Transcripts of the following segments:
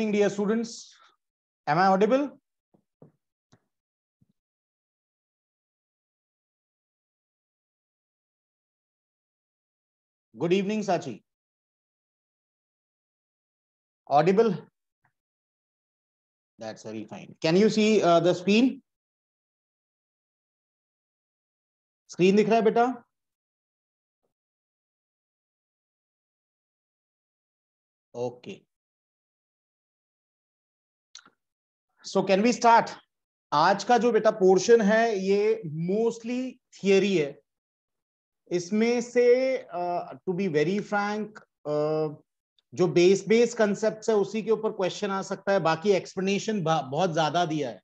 Evening, dear students. Am I audible? Good evening, Sachi. Audible? That's very fine. Can you see the screen? Screen दिख रहा है बेटा? Okay. So can we start? आज का जो बेटा पोर्शन है ये मोस्टली थियरी है. इसमें से टू बी वेरी फ्रैंक जो बेस कंसेप्ट है उसी के ऊपर क्वेश्चन आ सकता है. बाकी एक्सप्लेनेशन बहुत ज्यादा दिया है.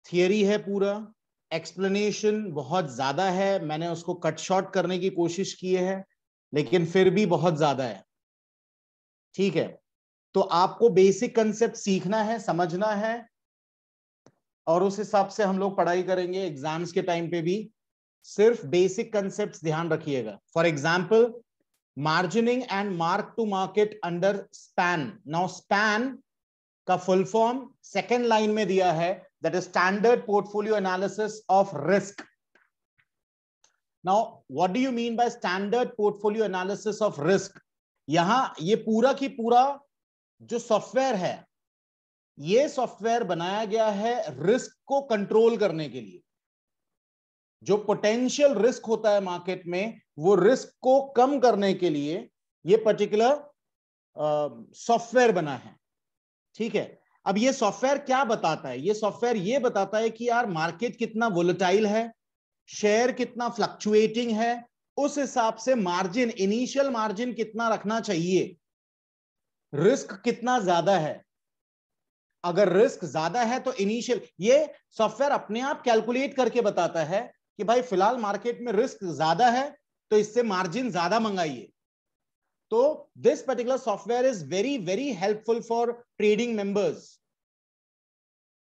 थियरी है पूरा, एक्सप्लेनेशन बहुत ज्यादा है. मैंने उसको कट शॉर्ट करने की कोशिश की है लेकिन फिर भी बहुत ज्यादा है. ठीक है, तो आपको बेसिक कंसेप्ट सीखना है, समझना है और उस हिसाब से हम लोग पढ़ाई करेंगे. एग्जाम्स के टाइम पे भी सिर्फ बेसिक कंसेप्ट्स ध्यान रखिएगा. For example margining and mark to market under span. Now span का फुल फॉर्म सेकेंड लाइन में दिया है, that is standard portfolio analysis of risk. Now what do you mean by standard portfolio analysis of risk? यहां ये पूरा की पूरा जो सॉफ्टवेयर है, ये सॉफ्टवेयर बनाया गया है रिस्क को कंट्रोल करने के लिए. जो पोटेंशियल रिस्क होता है मार्केट में, वो रिस्क को कम करने के लिए ये पर्टिकुलर सॉफ्टवेयर बना है. ठीक है, अब ये सॉफ्टवेयर क्या बताता है? ये सॉफ्टवेयर ये बताता है कि यार मार्केट कितना वोलेटाइल है, शेयर कितना फ्लक्चुएटिंग है, उस हिसाब से मार्जिन, इनिशियल मार्जिन कितना रखना चाहिए, रिस्क कितना ज्यादा है. अगर रिस्क ज्यादा है तो इनिशियल, ये सॉफ्टवेयर अपने आप कैलकुलेट करके बताता है कि भाई फिलहाल मार्केट में रिस्क ज्यादा है तो इससे मार्जिन ज्यादा मंगाइए. तो this particular software is very very helpful for trading members.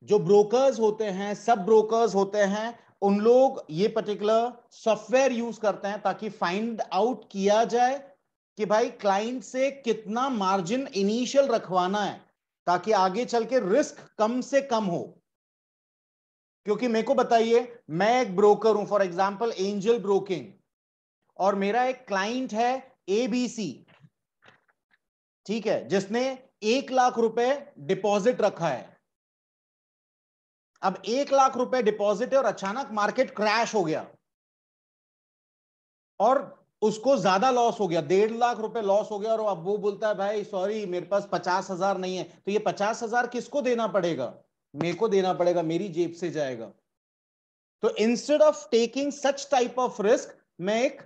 जो ब्रोकर्स होते हैं, सब ब्रोकर्स होते हैं, उन लोग ये पर्टिकुलर सॉफ्टवेयर यूज करते हैं ताकि फाइंड आउट किया जाए कि भाई क्लाइंट से कितना मार्जिन इनिशियल रखवाना है ताकि आगे चल के रिस्क कम से कम हो. क्योंकि मेरे को बताइए, मैं एक ब्रोकर हूं, फॉर एग्जांपल एंजल ब्रोकिंग, और मेरा एक क्लाइंट है एबीसी. ठीक है, जिसने 1 लाख रुपए डिपॉजिट रखा है. अब 1 लाख रुपए डिपॉजिट है और अचानक मार्केट क्रैश हो गया और उसको ज्यादा लॉस हो गया, 1.5 लाख रुपए लॉस हो गया. और अब वो बोलता है भाई सॉरी मेरे पास 50,000 नहीं है. तो ये 50,000 किसको देना पड़ेगा? मेरे को देना पड़ेगा, मेरी जेब से जाएगा. तो instead of taking such type of risk, मैं एक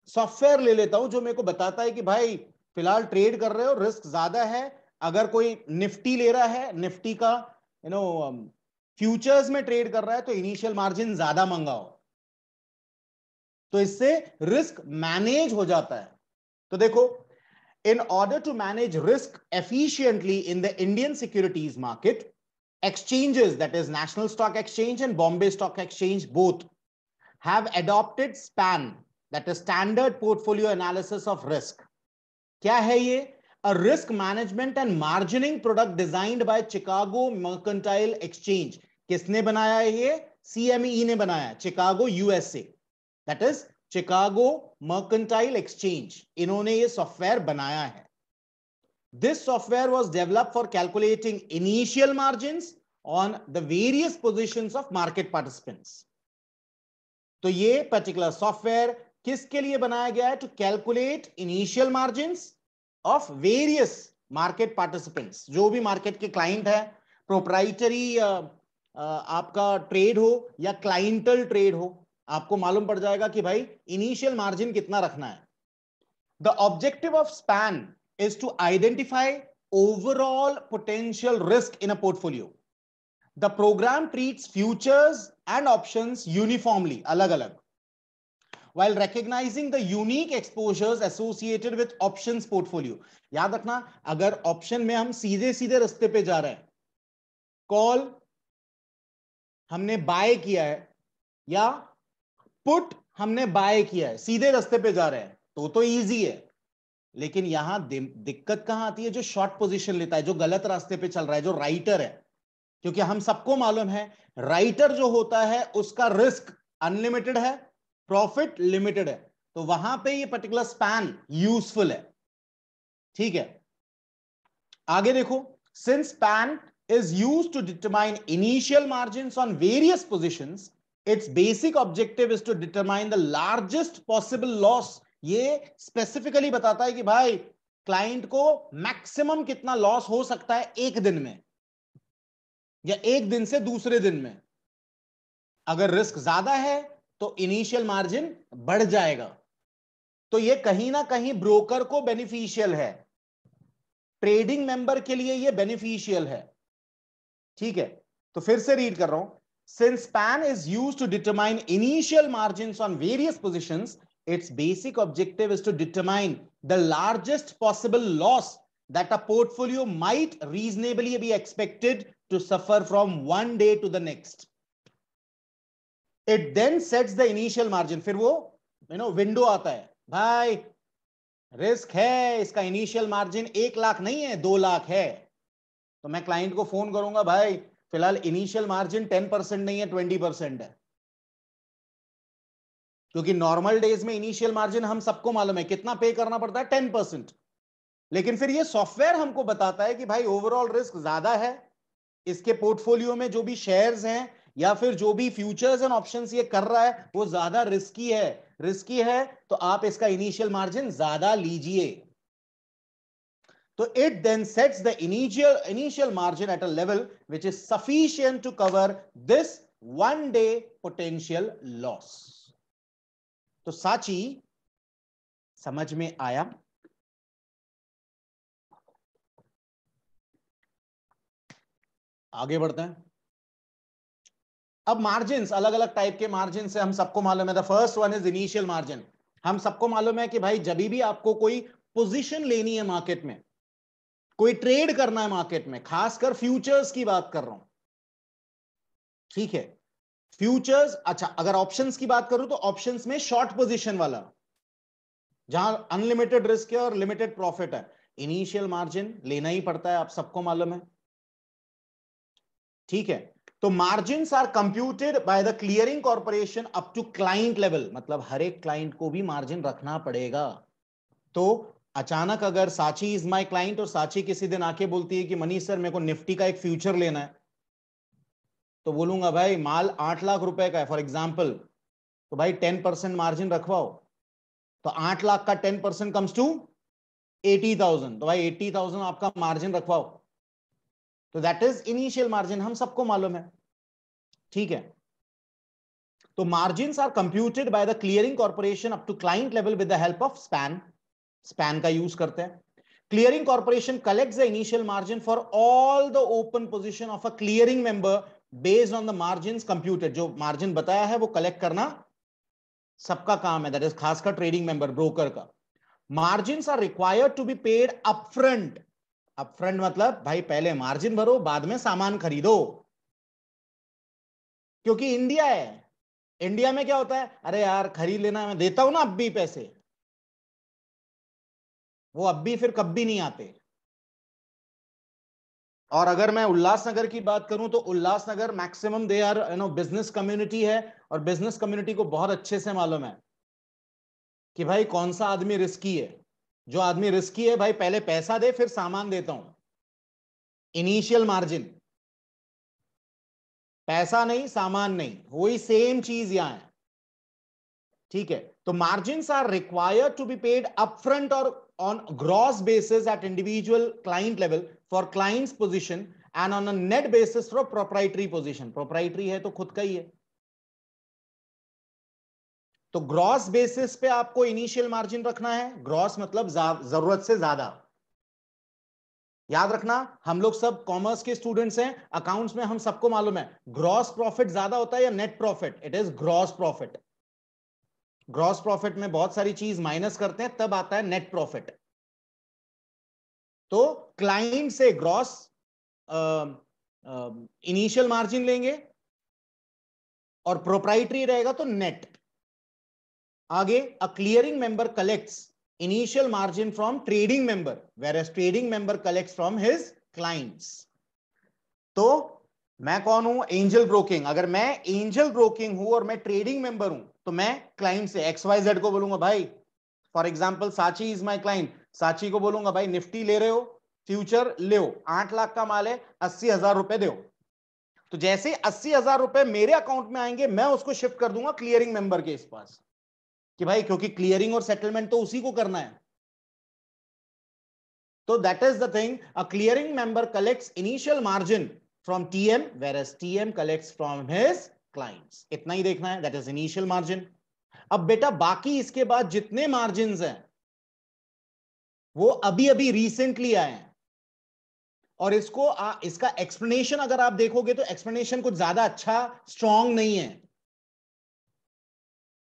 सॉफ्टवेयर ले लेता हूं जो मेरे को बताता है कि भाई फिलहाल ट्रेड कर रहे हो, रिस्क ज्यादा है. अगर कोई निफ्टी ले रहा है, निफ्टी का फ्यूचर्स में ट्रेड कर रहा है, तो इनिशियल मार्जिन ज्यादा मंगाओ. तो इससे रिस्क मैनेज हो जाता है. तो देखो, in order to manage risk efficiently in the Indian securities market, exchanges, that is National Stock Exchange and Bombay Stock Exchange, both have adopted SPAN, that is Standard Portfolio Analysis of Risk. क्या है ये? A risk management and margining product designed by Chicago Mercantile Exchange. किसने बनाया है ये? CME ने बनाया, Chicago USA. That is Chicago mercantile exchange. इन्होंने ये सॉफ्टवेयर बनाया है. This software was developed for calculating initial margins on the various positions of market participants. तो ये पर्टिकुलर सॉफ्टवेयर किसके लिए बनाया गया है? To calculate initial margins of various market participants. जो भी मार्केट के क्लाइंट है, प्रोप्राइटरी आपका ट्रेड हो या क्लाइंटल ट्रेड हो, आपको मालूम पड़ जाएगा कि भाई इनिशियल मार्जिन कितना रखना है. The objective of SPAN is to identify overall potential risk in a portfolio. The program treats futures and options uniformly, अलग अलग, while recognizing the unique exposures associated with options portfolio. याद रखना, अगर option में हम सीधे सीधे रास्ते पे जा रहे हैं, कॉल हमने बाय किया है या पुट हमने बाय किया है, सीधे रास्ते पे जा रहे हैं, तो इजी है. लेकिन यहां दिक्कत कहां आती है? जो शॉर्ट पोजीशन लेता है, जो गलत रास्ते पे चल रहा है, जो राइटर है। क्योंकि हम सबको मालूम है राइटर जो होता है उसका रिस्क अनलिमिटेड है, प्रॉफिट लिमिटेड है। तो वहां पे ये पर्टिकुलर स्पैन यूजफुल है। ठीक है, आगे देखो। Since span is used to determine initial margins on various positions, its basic objective is to determine the largest possible loss. ये स्पेसिफिकली बताता है कि भाई क्लाइंट को मैक्सिमम कितना लॉस हो सकता है एक दिन में या एक दिन से दूसरे दिन में। अगर रिस्क ज्यादा है तो इनिशियल मार्जिन बढ़ जाएगा। तो ये कहीं ना कहीं ब्रोकर को बेनिफिशियल है, ट्रेडिंग मेंबर के लिए ये बेनिफिशियल है। ठीक है, तो फिर से रीड कर रहा हूं। Since span is used to determine initial margins on various positions, its basic objective is to determine the largest possible loss that a portfolio might reasonably be expected to suffer from one day to the next. It then sets the initial margin. फिर वो window आता है, भाई risk है, इसका initial margin 1 lakh नहीं है, 2 लाख है। तो मैं क्लाइंट को फोन करूंगा, भाई फिलहाल इनिशियल मार्जिन 10% नहीं है, 20% है। क्योंकि नॉर्मल डेज में इनिशियल मार्जिन हम सबको मालूम है कितना पे करना पड़ता है, 10%। लेकिन फिर ये सॉफ्टवेयर हमको बताता है कि भाई ओवरऑल रिस्क ज्यादा है, इसके पोर्टफोलियो में जो भी शेयर्स हैं या फिर जो भी फ्यूचर्स एंड ऑप्शंस ये कर रहा है वो ज्यादा रिस्की है, तो आप इसका इनिशियल मार्जिन ज्यादा लीजिए। So it then sets the initial margin at a level which is sufficient to cover this one day potential loss. तो साची समझ में आया? आगे बढ़ते हैं। अब मार्जिन्स, अलग अलग टाइप के मार्जिन से हम सबको मालूम है। The first one is initial margin. हम सबको मालूम है कि भाई जब भी आपको कोई पोजीशन लेनी है मार्केट में, कोई ट्रेड करना है मार्केट में, खासकर फ्यूचर्स की बात कर रहा हूं। ठीक है, फ्यूचर्स। अच्छा, अगर ऑप्शंस की बात करूं तो ऑप्शंस में शॉर्ट पोजीशन वाला, जहां अनलिमिटेड रिस्क है और लिमिटेड प्रॉफिट है, इनिशियल मार्जिन लेना ही पड़ता है, आप सबको मालूम है। ठीक है, तो margins are computed by the clearing corporation up to client level. मतलब हर एक क्लाइंट को भी मार्जिन रखना पड़ेगा। तो अचानक अगर साची इज माय क्लाइंट और साची किसी दिन आके बोलती है कि मनीष सर मेरे को निफ्टी का एक फ्यूचर लेना है, तो बोलूंगा भाई माल 8 लाख रुपए का है फॉर एग्जाम्पल, तो भाई 10% मार्जिन रखवाओ। तो 8 लाख का 10% कम्स टू 80,000, तो भाई 80,000 आपका मार्जिन रखवाओ। तो दैट इज इनिशियल मार्जिन, हम सबको मालूम है। ठीक है, तो margins are computed by the clearing corporation up to client level with the help of SPAN का यूज करते हैं। Clearing corporation collects the initial margin for all the open position of a clearing member based on the margins computed. जो margin बताया है वो collect करना सबका काम है, दैट इज खासकर ट्रेडिंग मेंबर, ब्रोकर का। Margins are required to be paid upfront. Upfront मतलब भाई पहले मार्जिन भरो, बाद में सामान खरीदो। क्योंकि इंडिया है, इंडिया में क्या होता है, अरे यार खरीद लेना, मैं देता हूं ना अब भी पैसे, वो अब भी फिर कभी नहीं आते। और अगर मैं उल्लासनगर की बात करूं तो Ulhasnagar maximum they are business community है, और बिजनेस कम्युनिटी को बहुत अच्छे से मालूम है कि भाई कौन सा आदमी रिस्की है। जो आदमी रिस्की है भाई पहले पैसा दे फिर सामान देता हूं, इनिशियल मार्जिन। पैसा नहीं सामान नहीं, वही सेम चीज यहां है। ठीक है, तो margins are required to be paid upfront और on gross basis at individual client level for clients position and on a net basis for proprietary position. Proprietary है तो खुद का ही है। तो ग्रॉस बेसिस पे आपको इनिशियल मार्जिन रखना है। ग्रॉस मतलब जरूरत से ज्यादा। याद रखना, हम लोग सब कॉमर्स के स्टूडेंट्स हैं, अकाउंट्स में हम सबको मालूम है ग्रॉस प्रॉफिट ज्यादा होता है या net profit, it is gross profit. Gross profit में बहुत सारी चीज माइनस करते हैं तब आता है नेट प्रॉफिट। तो क्लाइंट से ग्रॉस इनिशियल मार्जिन लेंगे और प्रोप्राइटरी रहेगा तो नेट। आगे, अ clearing member collects initial margin from trading member, whereas trading member collects from his clients. तो मैं कौन हूं? Angel broking. अगर मैं एंजल ब्रोकिंग हूं और मैं ट्रेडिंग मेंबर हूं तो मैं क्लाइंट से XYZ को बोलूंगा भाई, फॉर एग्जांपल साची इज माय क्लाइंट, साची को बोलूंगा भाई निफ्टी ले रहे हो, फ्यूचर ले, 8 लाख का माल है, 80,000 रुपए दो. तो जैसे 80,000 रुपए मेरे अकाउंट में आएंगे मैं उसको शिफ्ट कर दूंगा क्लियरिंग मेंबर के इस पास, कि भाई क्योंकि क्लियरिंग और सेटलमेंट तो उसी को करना है. तो that is the thing, a clearing member collects initial margin from TM, whereas TM collects from his clients. इतना ही देखना है, दैट इज इनिशियल मार्जिन. अब बेटा बाकी इसके बाद जितने मार्जिन हैं वो अभी अभी रिसेंटली आए हैं, और इसका एक्सप्लेनेशन अगर आप देखोगे तो एक्सप्लेनेशन कुछ ज्यादा अच्छा स्ट्रांग नहीं है.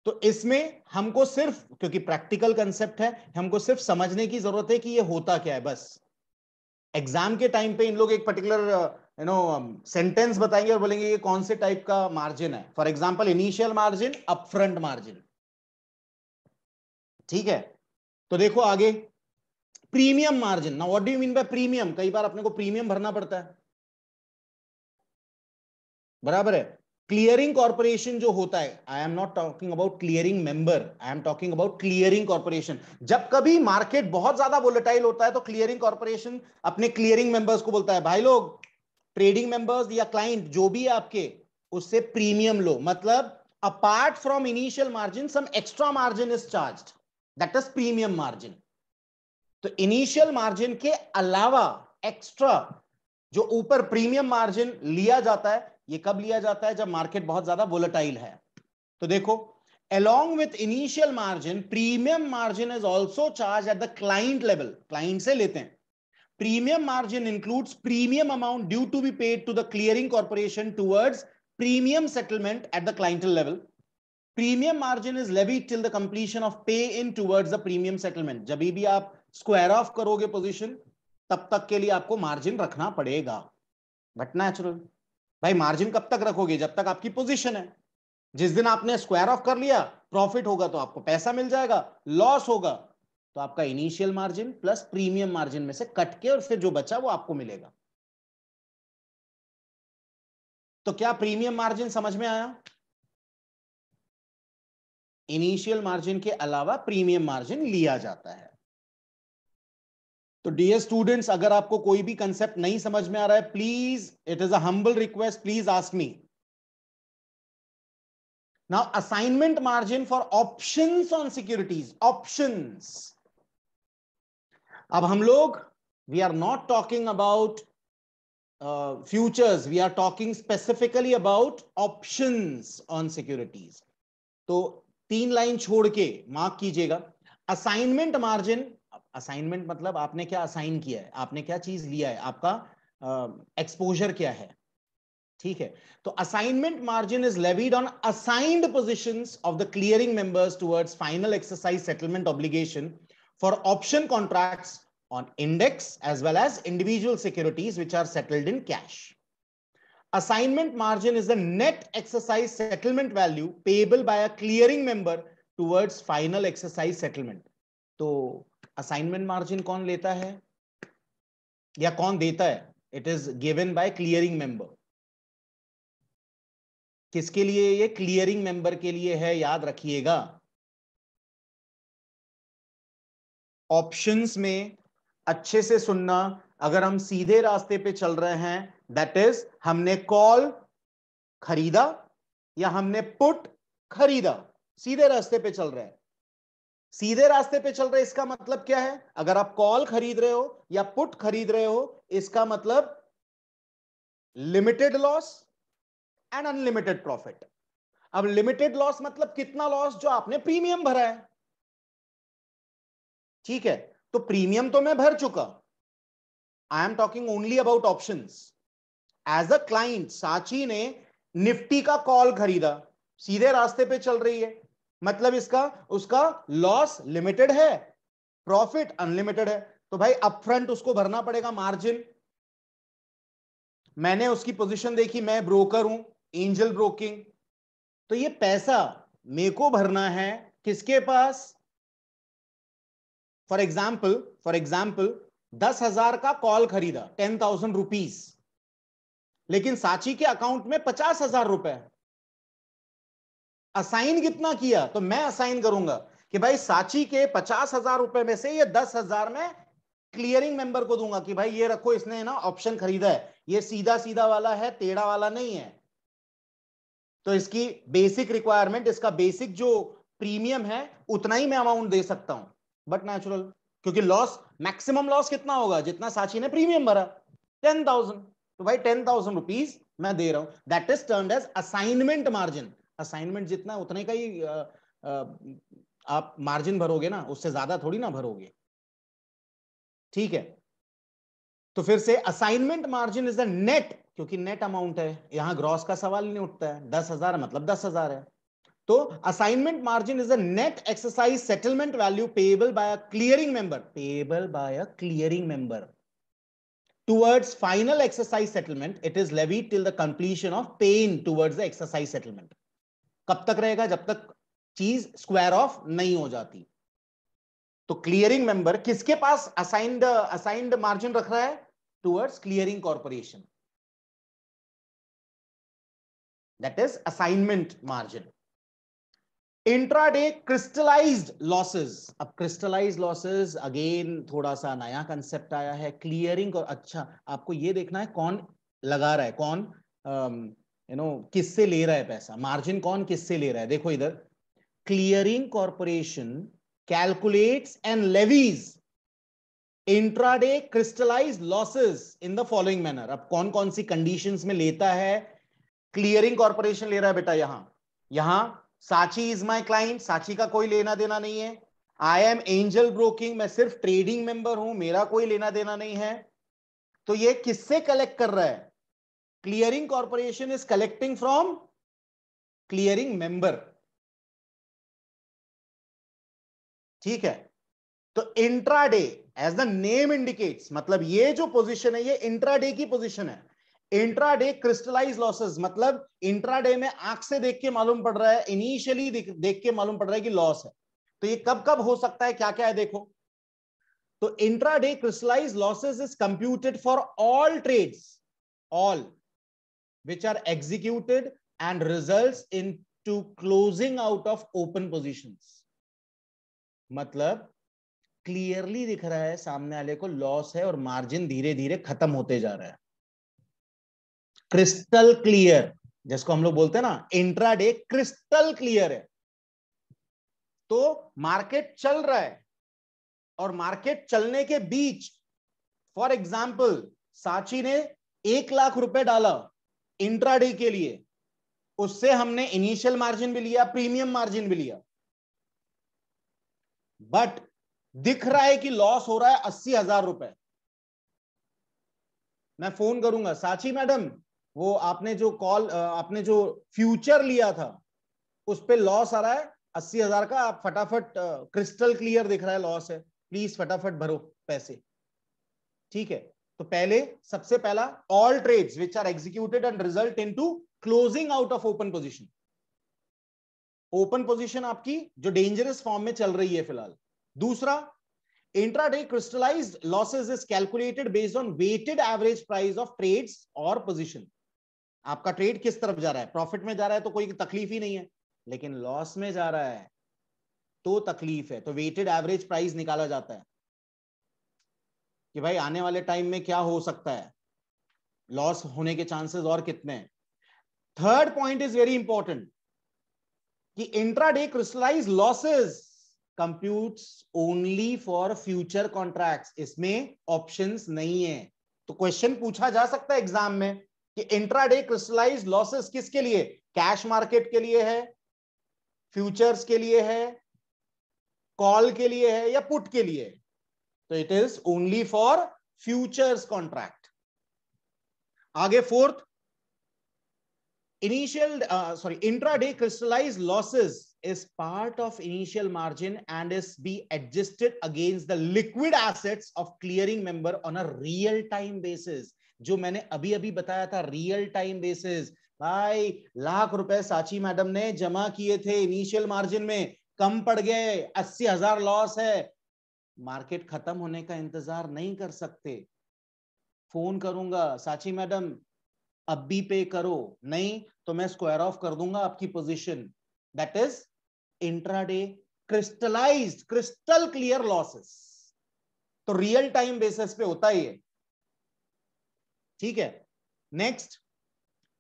तो इसमें हमको सिर्फ, क्योंकि प्रैक्टिकल कंसेप्ट है, हमको सिर्फ समझने की जरूरत है कि ये होता क्या है बस. एग्जाम के टाइम पे इन लोग एक पर्टिकुलर सेंटेंस बताएंगे और बोलेंगे ये कौन से टाइप का मार्जिन है. For example initial margin, upfront margin. ठीक है, तो देखो आगे premium margin. Now what do you mean bye premium? कई बार अपने को प्रीमियम भरना पड़ता है, बराबर है. क्लियरिंग कॉर्पोरेशन जो होता है, I am not talking about clearing member, I am talking about clearing corporation. जब कभी मार्केट बहुत ज्यादा वोलेटाइल होता है तो क्लियरिंग कॉर्पोरेशन अपने क्लियरिंग मेंबर्स को बोलता है भाई लोग, ट्रेडिंग मेंबर्स या क्लाइंट जो भी है आपके, उससे प्रीमियम लो. मतलब apart from initial margin some extra margin is charged, that is premium margin. तो इनिशियल मार्जिन के अलावा एक्स्ट्रा जो ऊपर प्रीमियम मार्जिन लिया जाता है, ये कब लिया जाता है? जब मार्केट बहुत ज्यादा वोलेटाइल है. तो देखो, along with initial margin, premium margin is also charged at the client level. Client से लेते हैं. Premium margin includes premium amount due to be paid to the clearing corporation towards premium settlement at the clientele level. Premium margin is levied till the completion of pay in towards the premium settlement. जब भी आप square of करोगे position, तब तक के लिए आपको margin रखना पड़ेगा. बट नेचुरल भाई, मार्जिन कब तक रखोगे? जब तक आपकी पोजीशन है. जिस दिन आपने स्क्वायर ऑफ कर लिया, प्रॉफिट होगा तो आपको पैसा मिल जाएगा, लॉस होगा तो आपका initial margin plus premium margin में से कट के और फिर जो बचा वो आपको मिलेगा. तो क्या प्रीमियम मार्जिन समझ में आया? इनिशियल मार्जिन के अलावा प्रीमियम मार्जिन लिया जाता है. तो डियर स्टूडेंट्स, अगर आपको कोई भी कंसेप्ट नहीं समझ में आ रहा है, please, it is a humble request, please ask me. Now, assignment margin for options on securities. Options. अब हम लोग, we are not talking about futures. We are talking specifically about options on securities. तो 3 line छोड़ के mark कीजिएगा. Assignment margin. Assignment मतलब आपने क्या असाइन किया है, आपने क्या चीज लिया है, आपका एक्सपोजर क्या है. ठीक है, तो assignment margin is levied on assigned positions of the clearing members towards final exercise settlement obligation for option contracts on index as well as individual securities which are settled in cash. Assignment margin is the net exercise settlement value payable by a clearing member towards final exercise settlement. तो assignment margin कौन लेता है या कौन देता है? It is given by clearing member. किसके लिए? ये क्लियरिंग मेंबर के लिए है, याद रखिएगा. ऑप्शंस में अच्छे से सुनना, अगर हम सीधे रास्ते पे चल रहे हैं, दैट इज हमने कॉल खरीदा या हमने पुट खरीदा, सीधे रास्ते पे चल रहे हैं. सीधे रास्ते पे चल रहे इसका मतलब क्या है? अगर आप कॉल खरीद रहे हो या पुट खरीद रहे हो, इसका मतलब limited loss and unlimited profit. अब लिमिटेड लॉस मतलब कितना लॉस? जो आपने प्रीमियम भरा है. ठीक है, तो प्रीमियम तो मैं भर चुका. I am talking only about options. As a client, Sachi ने निफ्टी का कॉल खरीदा, सीधे रास्ते पे चल रही है, मतलब इसका उसका लॉस लिमिटेड है, प्रॉफिट अनलिमिटेड है. तो भाई अपफ्रंट उसको भरना पड़ेगा मार्जिन. मैंने उसकी पोजीशन देखी, मैं ब्रोकर हूं, एंजल ब्रोकिंग, तो ये पैसा मेरे को भरना है किसके पास? फॉर एग्जाम्पल 10,000 का कॉल खरीदा, 10,000 रुपीज, लेकिन साची के अकाउंट में 50,000 रुपए। असाइन कितना किया? तो मैं असाइन करूंगा कि भाई साची के 50,000 रुपए में से ये 10,000 में क्लियरिंग मेंबर को दूंगा कि भाई ये रखो, इसने ना ऑप्शन खरीदा है, ये सीधा सीधा वाला है, टेढ़ा वाला नहीं है। तो इसकी बेसिक रिक्वायरमेंट, इसका बेसिक जो प्रीमियम है उतना ही मैं अमाउंट दे सकता हूं। बट नेचुरल, क्योंकि लॉस, मैक्सिमम लॉस कितना होगा? जितना साची ने प्रीमियम भरा, 10,000। तो भाई 10,000 रुपीज मैं दे रहा हूं। That is termed as assignment margin. Assignment जितना उतने का ही आप मार्जिन भरोगे ना, उससे ज्यादा थोड़ी ना भरोगे। ठीक है, तो फिर से assignment margin is the net, क्योंकि नेट अमाउंट है, यहां ग्रॉस का सवाल नहीं उठता है। 10,000 मतलब 10,000 है। तो assignment margin is the net exercise settlement value payable by a clearing member, payable by a clearing member towards final exercise settlement. It is levied till the completion of paying towards the exercise settlement. कब तक रहेगा? जब तक चीज square of नहीं हो जाती। तो क्लियरिंग मेंबर किसके पास असाइंड मार्जिन रख रहा है? Towards clearing corporation. That is assignment margin. Intraday crystallized losses. अब क्रिस्टलाइज्ड लॉसेस अगेन थोड़ा सा नया कंसेप्ट आया है। क्लियरिंग, और अच्छा आपको ये देखना है कौन लगा रहा है, कौन किससे ले रहा है पैसा, मार्जिन कौन किससे ले रहा है। देखो इधर, clearing corporation calculates and levies intraday crystallized losses in the following manner. अब कौन कौन सी कंडीशंस में लेता है? क्लियरिंग कॉर्पोरेशन ले रहा है बेटा, यहां साची इज माय क्लाइंट, साची का कोई लेना देना नहीं है। आई एम एंजल ब्रोकिंग, मैं सिर्फ ट्रेडिंग मेंबर हूं, मेरा कोई लेना देना नहीं है। तो ये किससे कलेक्ट कर रहा है? Clearing corporation is collecting from clearing member. ठीक है, तो intraday as the name indicates, मतलब ये जो पोजीशन है ये इंट्राडे की पोजीशन है। इंट्राडे क्रिस्टलाइज लॉसेस, मतलब इंट्राडे में आंख से देख के मालूम पड़ रहा है, इनिशियली देख के मालूम पड़ रहा है कि लॉस है। तो ये कब कब हो सकता है, क्या क्या है देखो। तो intraday crystallize losses is computed for all trades, all which are executed and results into closing out of open positions। मतलब क्लियरली दिख रहा है सामने वाले को लॉस है और मार्जिन धीरे धीरे खत्म होते जा रहा है। क्रिस्टल क्लियर, जिसको हम लोग बोलते हैं ना इंट्राडे क्रिस्टल क्लियर है। तो मार्केट चल रहा है और मार्केट चलने के बीच, फॉर एग्जाम्पल साची ने 1,00,000 रुपए डाला इंट्राडे के लिए, उससे हमने इनिशियल मार्जिन भी लिया, प्रीमियम मार्जिन भी लिया, बट दिख रहा है कि लॉस हो रहा है 80,000 रुपए। मैं फोन करूंगा, साची मैडम वो आपने जो फ्यूचर लिया था उस पे लॉस आ रहा है 80,000 का, आप फटाफट, क्रिस्टल क्लियर दिख रहा है लॉस है, प्लीज फटाफट भरो पैसे। ठीक है, तो सबसे पहला, all trades which are executed and result into closing out of open position. Open position आपकी जो डेंजरस फॉर्म में चल रही है फिलहाल। दूसरा, intraday crystallized losses is calculated based on weighted average price of trades और पोजीशन। आपका ट्रेड किस तरफ जा रहा है? प्रॉफिट में जा रहा है तो कोई तकलीफ ही नहीं है, लेकिन लॉस में जा रहा है तो तकलीफ है। तो वेटेड एवरेज प्राइस निकाला जाता है कि भाई आने वाले टाइम में क्या हो सकता है, लॉस होने के चांसेस और कितने हैं। Third point is very important कि intraday crystallized losses computes only for future contracts, इसमें ऑप्शंस नहीं है। तो क्वेश्चन पूछा जा सकता है एग्जाम में कि इंट्राडे क्रिस्टलाइज्ड लॉसेस किसके लिए? कैश मार्केट के लिए है, फ्यूचर्स के लिए है, कॉल के लिए है, या पुट के लिए? तो it is only for futures contract. आगे fourth, intraday crystallized losses is part of initial margin and is be adjusted against the liquid assets of clearing member on a real time basis। जो मैंने अभी अभी बताया था, real time basis. भाई 1,00,000 रुपए साची मैडम ने जमा किए थे इनिशियल मार्जिन में, कम पड़ गए, 80,000 लॉस है, मार्केट खत्म होने का इंतजार नहीं कर सकते। फोन करूंगा, साची मैडम अब भी पे करो, नहीं तो मैं स्क्वायर ऑफ कर दूंगा आपकी position. That is intraday crystallised, crystal clear losses. तो रियल टाइम बेसिस पे होता ही है, ठीक है। Next,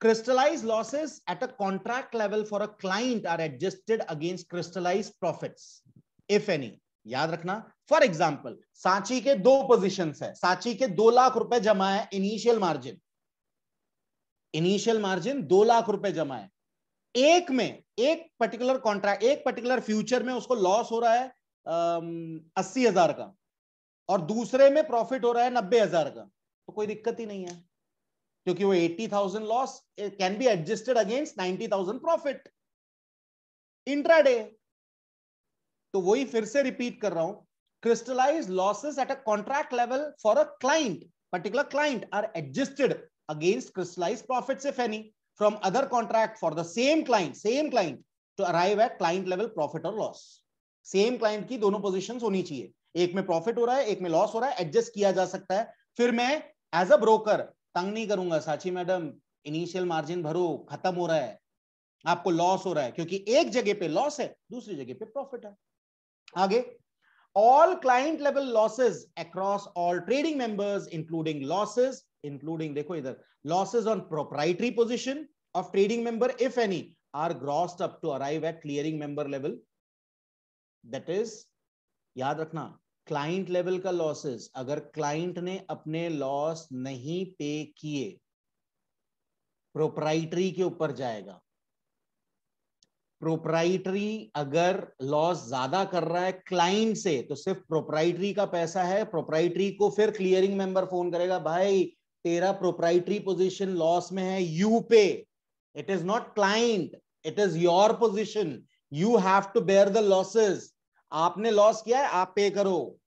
crystallized losses at a contract level for a client are adjusted against crystallized profits if any। याद रखना, फॉर एग्जाम्पल सांची के दो पोजीशंस है, सांची के 2 लाख रुपए जमा है, इनिशियल मार्जिन 2 लाख रुपए जमा है। एक में एक पर्टिकुलर कॉन्ट्रैक्ट, एक पर्टिकुलर फ्यूचर में उसको लॉस हो रहा है 80,000 का, और दूसरे में प्रॉफिट हो रहा है 90,000 का, तो कोई दिक्कत ही नहीं है, क्योंकि वो 80,000 loss can be adjusted against 90,000 profit intraday. तो वही फिर से रिपीट कर रहा हूं, crystallize losses at a contract level for a client, particular client are adjusted against crystallize profits if any from other contract for the same client to arrive at client level profit और loss. Same client की दोनों positions होनी चाहिए, एक में profit हो रहा है, एक में लॉस हो रहा है, एडजस्ट किया जा सकता है। फिर मैं एज अ ब्रोकर तंग नहीं करूंगा, साची मैडम इनिशियल मार्जिन भरो, खत्म हो रहा है, आपको लॉस हो रहा है, क्योंकि एक जगह पे लॉस है, दूसरी जगह पे प्रॉफिट है। आगे, all client level losses across all trading members including देखो इधर, losses on proprietary position of trading member if any are grossed up to arrive at clearing member level। that is, याद रखना, क्लाइंट लेवल का losses अगर client ने अपने loss नहीं पे किए, प्रोप्राइटरी के ऊपर जाएगा। प्रोप्राइटरी अगर लॉस ज्यादा कर रहा है क्लाइंट से, तो सिर्फ प्रोप्राइटरी का पैसा है, प्रोप्राइटरी को फिर क्लियरिंग मेंबर फोन करेगा, भाई तेरा प्रोप्राइटरी पोजीशन लॉस में है, you pay, it is not client, it is your position, you have to bear the losses, आपने लॉस किया है, आप पे करो,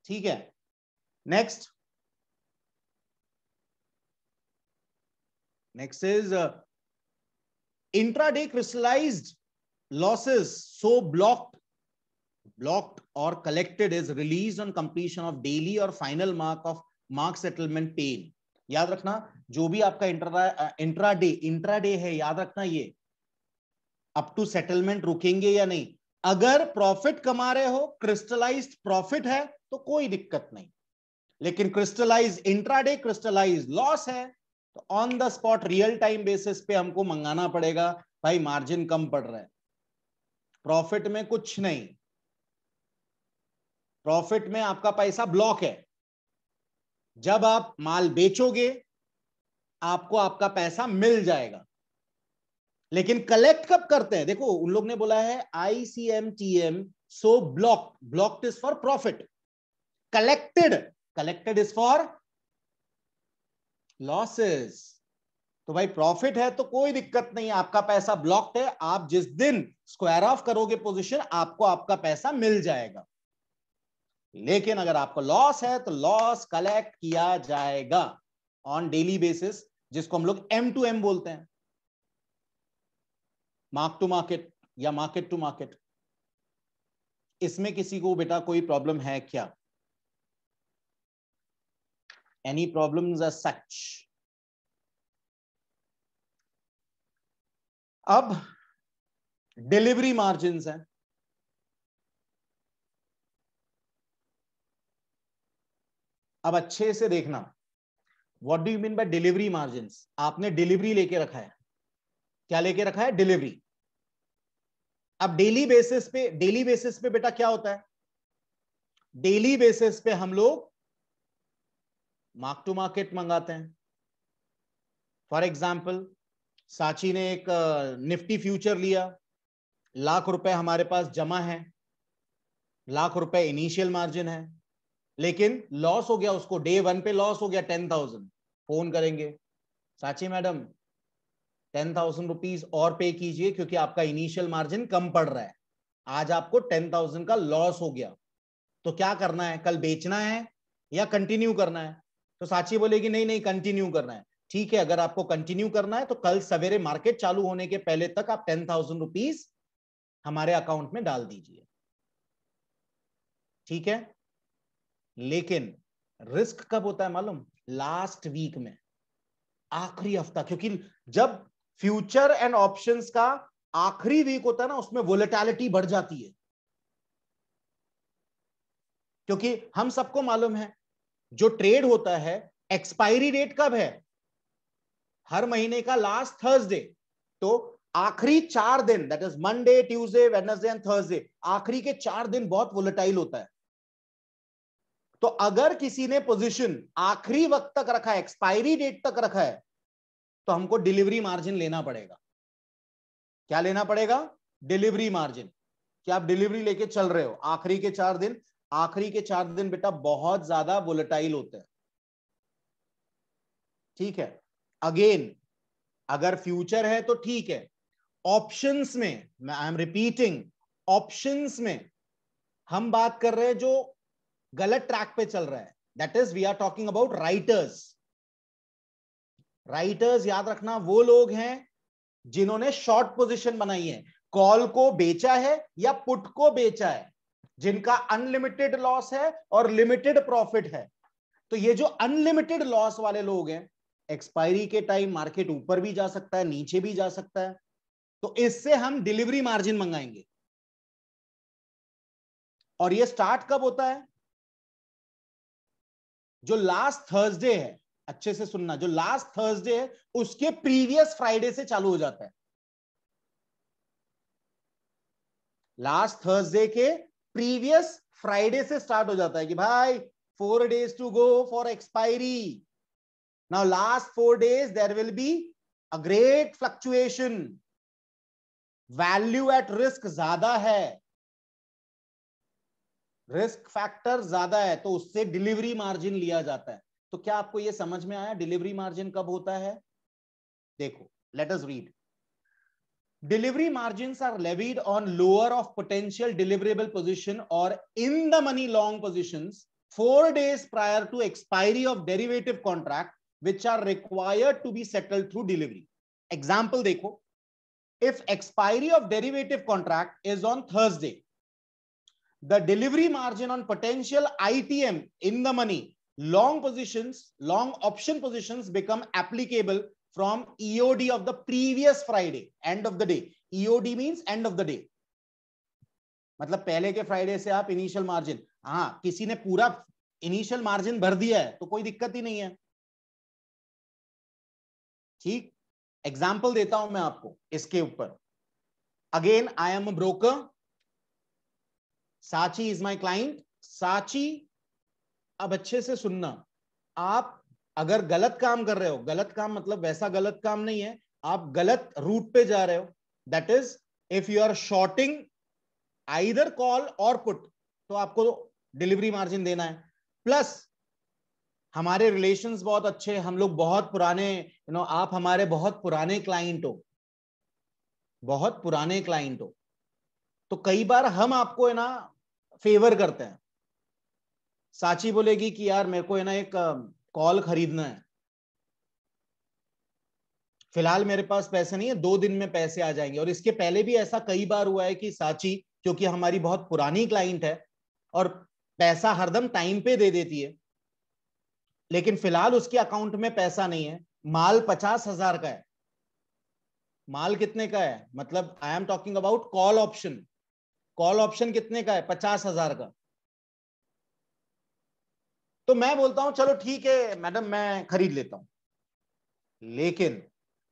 ठीक है। Next is intraday crystallized losses so blocked or collected is released on completion of daily or final mark settlement pain। याद रखना, जो भी आपका इंट्राडे है, याद रखना ये अप टू सेटलमेंट रुकेंगे या नहीं। अगर प्रॉफिट कमा रहे हो, क्रिस्टलाइज्ड प्रॉफिट है, तो कोई दिक्कत नहीं, लेकिन क्रिस्टलाइज इंट्राडे क्रिस्टलाइज लॉस है, तो on the spot real time basis पे हमको मंगाना पड़ेगा, भाई मार्जिन कम पड़ रहा है, प्रॉफिट में कुछ नहीं, प्रॉफिट में आपका पैसा ब्लॉक है। जब आप माल बेचोगे आपको आपका पैसा मिल जाएगा, लेकिन कलेक्ट कब करते हैं? देखो उन लोग ने बोला है ICMTM, so blocked is for profit, collected is for losses. तो भाई प्रॉफिट है तो कोई दिक्कत नहीं, आपका पैसा ब्लॉक्ड है, आप जिस दिन स्क्वायर ऑफ करोगे पोजीशन, आपको आपका पैसा मिल जाएगा। लेकिन अगर आपको लॉस है तो लॉस कलेक्ट किया जाएगा ऑन डेली बेसिस, जिसको हम लोग M2M बोलते हैं, मार्क टू मार्केट या मार्केट टू मार्केट। इसमें किसी को बेटा कोई प्रॉब्लम है क्या? Any problems as such? अब डिलीवरी मार्जिन्स हैं, अब अच्छे से देखना, what do you mean by delivery margins? आपने डिलीवरी लेके रखा है, क्या लेके रखा है? डिलीवरी। अब डेली बेसिस पे बेटा क्या होता है? डेली बेसिस पे हम लोग मार्क टू मार्केट मंगाते हैं। फॉर एग्जाम्पल सांची ने एक निफ्टी फ्यूचर लिया, लाख रुपए हमारे पास जमा है, लाख रुपए इनिशियल मार्जिन है, लेकिन लॉस हो गया, उसको डे 1 पे लॉस हो गया 10,000। फोन करेंगे, सांची मैडम 10,000 रुपीज और पे कीजिए, क्योंकि आपका इनिशियल मार्जिन कम पड़ रहा है, आज आपको 10,000 का लॉस हो गया, तो क्या करना है? कल बेचना है या कंटिन्यू करना है? तो सांची बोलेगी नहीं नहीं कंटिन्यू करना है। ठीक है, अगर आपको कंटिन्यू करना है तो कल सवेरे मार्केट चालू होने के पहले तक आप 10,000 रुपीज हमारे अकाउंट में डाल दीजिए। ठीक है, लेकिन रिस्क कब होता है मालूम? लास्ट वीक में, आखिरी हफ्ता, क्योंकि जब फ्यूचर एंड ऑप्शंस का आखिरी वीक होता है ना, उसमें वोलेटिलिटी बढ़ जाती है। क्योंकि हम सबको मालूम है जो ट्रेड होता है, एक्सपायरी डेट कब है? हर महीने का लास्ट थर्सडे। तो आखिरी 4 दिन, that is Monday, Tuesday, Wednesday and Thursday, आखिरी के 4 दिन बहुत वोलेटाइल होता है। तो अगर किसी ने पोजीशन आखिरी वक्त तक रखा है, एक्सपायरी डेट तक रखा है, तो हमको डिलीवरी मार्जिन लेना पड़ेगा। क्या लेना पड़ेगा? Delivery margin. क्या आप डिलीवरी लेके चल रहे हो आखिरी के 4 दिन? आखिरी के 4 दिन बेटा बहुत ज्यादा वोलेटाइल होते हैं, ठीक है। अगेन, अगर फ्यूचर है तो ठीक है, ऑप्शंस में, मैं आई एम रिपीटिंग, ऑप्शंस में हम बात कर रहे हैं जो गलत ट्रैक पे चल रहा है, that is we are talking about writers. Writers याद रखना वो लोग हैं जिन्होंने शॉर्ट पोजीशन बनाई है, कॉल को बेचा है या पुट को बेचा है, जिनका अनलिमिटेड लॉस है और लिमिटेड प्रॉफिट है। तो ये जो अनलिमिटेड लॉस वाले लोग हैं, एक्सपायरी के टाइम मार्केट ऊपर भी जा सकता है, नीचे भी जा सकता है, तो इससे हम डिलीवरी मार्जिन मंगाएंगे। और ये स्टार्ट कब होता है? जो लास्ट थर्सडे है, अच्छे से सुनना, जो लास्ट थर्सडे है उसके प्रीवियस फ्राइडे से चालू हो जाता है। लास्ट थर्सडे के प्रीवियस फ्राइडे से स्टार्ट हो जाता है कि भाई 4 days to go for expiry. Now last 4 days there will be a great fluctuation. Value at risk ज्यादा है, रिस्क फैक्टर ज्यादा है, तो उससे डिलीवरी मार्जिन लिया जाता है। तो क्या आपको यह समझ में आया डिलीवरी मार्जिन कब होता है? देखो, let us read. Delivery margins are levied on lower of potential deliverable position or in the money long positions 4 days prior to expiry of derivative contract which are required to be settled through delivery. Example देखो, if expiry of derivative contract is on Thursday, the delivery margin on potential ITM in the money long positions, long option positions become applicable from EOD of the previous Friday, end of the day. EOD means end of the day. मतलब पहले के Friday से आप initial margin, हाँ किसी ने पूरा initial margin भर दिया है तो कोई दिक्कत ही नहीं है, ठीक। एग्जाम्पल देता हूं मैं आपको इसके ऊपर। Again I am a broker, साची इज माई क्लाइंट। साची, अब अच्छे से सुनना, आप अगर गलत काम कर रहे हो, गलत काम मतलब वैसा गलत काम नहीं है, आप गलत रूट पे जा रहे हो, that is if you are shorting either call और पुट, तो आपको डिलीवरी मार्जिन देना है। प्लस हमारे रिलेशंस बहुत अच्छे, हम लोग बहुत पुराने, आप हमारे बहुत पुराने क्लाइंट हो, बहुत पुराने क्लाइंट हो, तो कई बार हम आपको है ना फेवर करते हैं। साची बोलेगी कि यार मेरे को है ना एक कॉल खरीदना है, फिलहाल मेरे पास पैसे नहीं है, 2 दिन में पैसे आ जाएंगे। और इसके पहले भी ऐसा कई बार हुआ है कि साची, क्योंकि हमारी बहुत पुरानी क्लाइंट है और पैसा हरदम टाइम पे दे देती है, लेकिन फिलहाल उसके अकाउंट में पैसा नहीं है, माल 50,000 का है। माल कितने का है? मतलब आई am talking about call option. Call option कितने का है? 50,000 का। तो मैं बोलता हूं चलो ठीक है मैडम मैं खरीद लेता हूं, लेकिन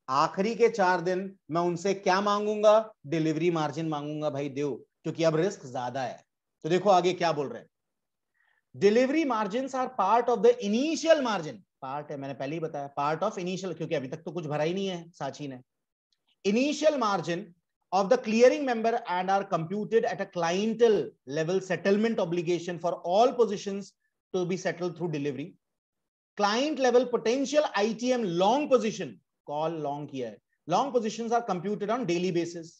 आखिरी के 4 दिन मैं उनसे क्या मांगूंगा? डिलीवरी मार्जिन मांगूंगा, भाई दो, क्योंकि अब रिस्क ज्यादा है। तो देखो आगे क्या बोल रहे हैं, delivery margin are part of the initial margin. Part है, मैंने पहले ही बताया, पार्ट ऑफ इनिशियल, क्योंकि अभी तक तो कुछ भरा ही नहीं है साची ने। Initial margin of the clearing member and are computed at a clientele level settlement obligation for all positions to be settled through delivery. Client level potential ITM long position, call long किया है, long positions are computed on daily basis.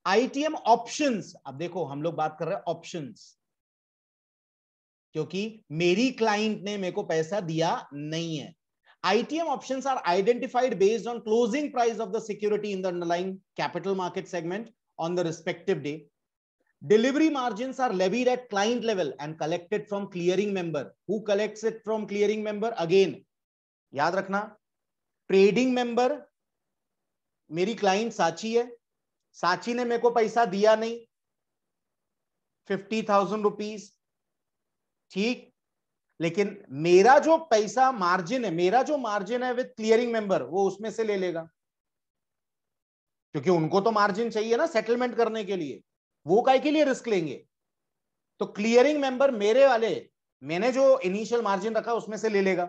ITM options, अब देखो हम लोग बात कर रहे हैं options, क्योंकि मेरी क्लाइंट ने मेरे को पैसा दिया नहीं है। ITM options are identified based on closing price of the security in the underlying capital market segment on the respective day. Delivery margins are levied at client level and collected from clearing member. Who collects it from clearing member? Again, याद रखना, trading member मेरी client साची है, साची ने मेरे को पैसा दिया नहीं, 50,000 रुपीज, ठीक, लेकिन मेरा जो पैसा मार्जिन है, मेरा जो मार्जिन है विद क्लियरिंग मेंबर, वो उसमें से ले लेगा, क्योंकि उनको तो मार्जिन चाहिए ना सेटलमेंट करने के लिए, वो काय के लिए रिस्क लेंगे? तो क्लियरिंग मेंबर मेरे वाले, मैंने जो इनिशियल मार्जिन रखा उसमें से ले लेगा,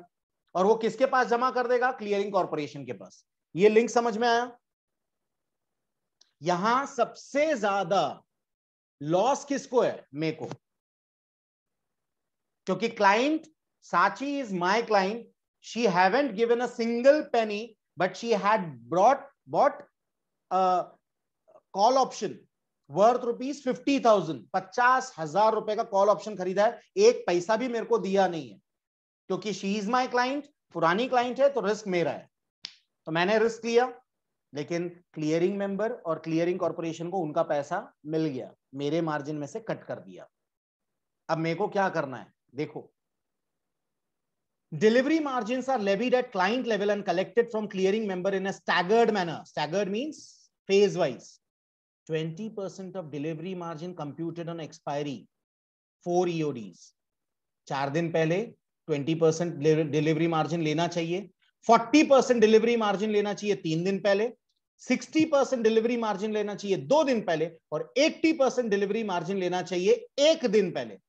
और वो किसके पास जमा कर देगा? क्लियरिंग कॉर्पोरेशन के पास। ये लिंक समझ में आया? यहां सबसे ज्यादा लॉस किसको है? मेरे को, क्योंकि क्लाइंट साची is my client, she haven't given a single penny, but she had bought call option worth ₹50,000, 50,000 रुपए का कॉल ऑप्शन खरीदा है, एक पैसा भी मेरे को दिया नहीं है, क्योंकि शी इज माई क्लाइंट, पुरानी क्लाइंट है, तो रिस्क मेरा है, तो मैंने रिस्क लिया, लेकिन क्लियरिंग मेंबर और क्लियरिंग कॉर्पोरेशन को उनका पैसा मिल गया, मेरे मार्जिन में से कट कर दिया। अब मेरे को क्या करना है? देखो, delivery margins are levied at client level and collected from clearing member in a staggered manner. Staggered means phase wise. 20% of delivery margin computed on expiry, 4 EODs. 4 दिन पहले 20% डिलीवरी मार्जिन लेना चाहिए, 40% डिलीवरी मार्जिन लेना चाहिए 3 दिन पहले, 60% delivery margin लेना चाहिए 2 दिन पहले, और 80% डिलीवरी मार्जिन लेना चाहिए 1 दिन पहले।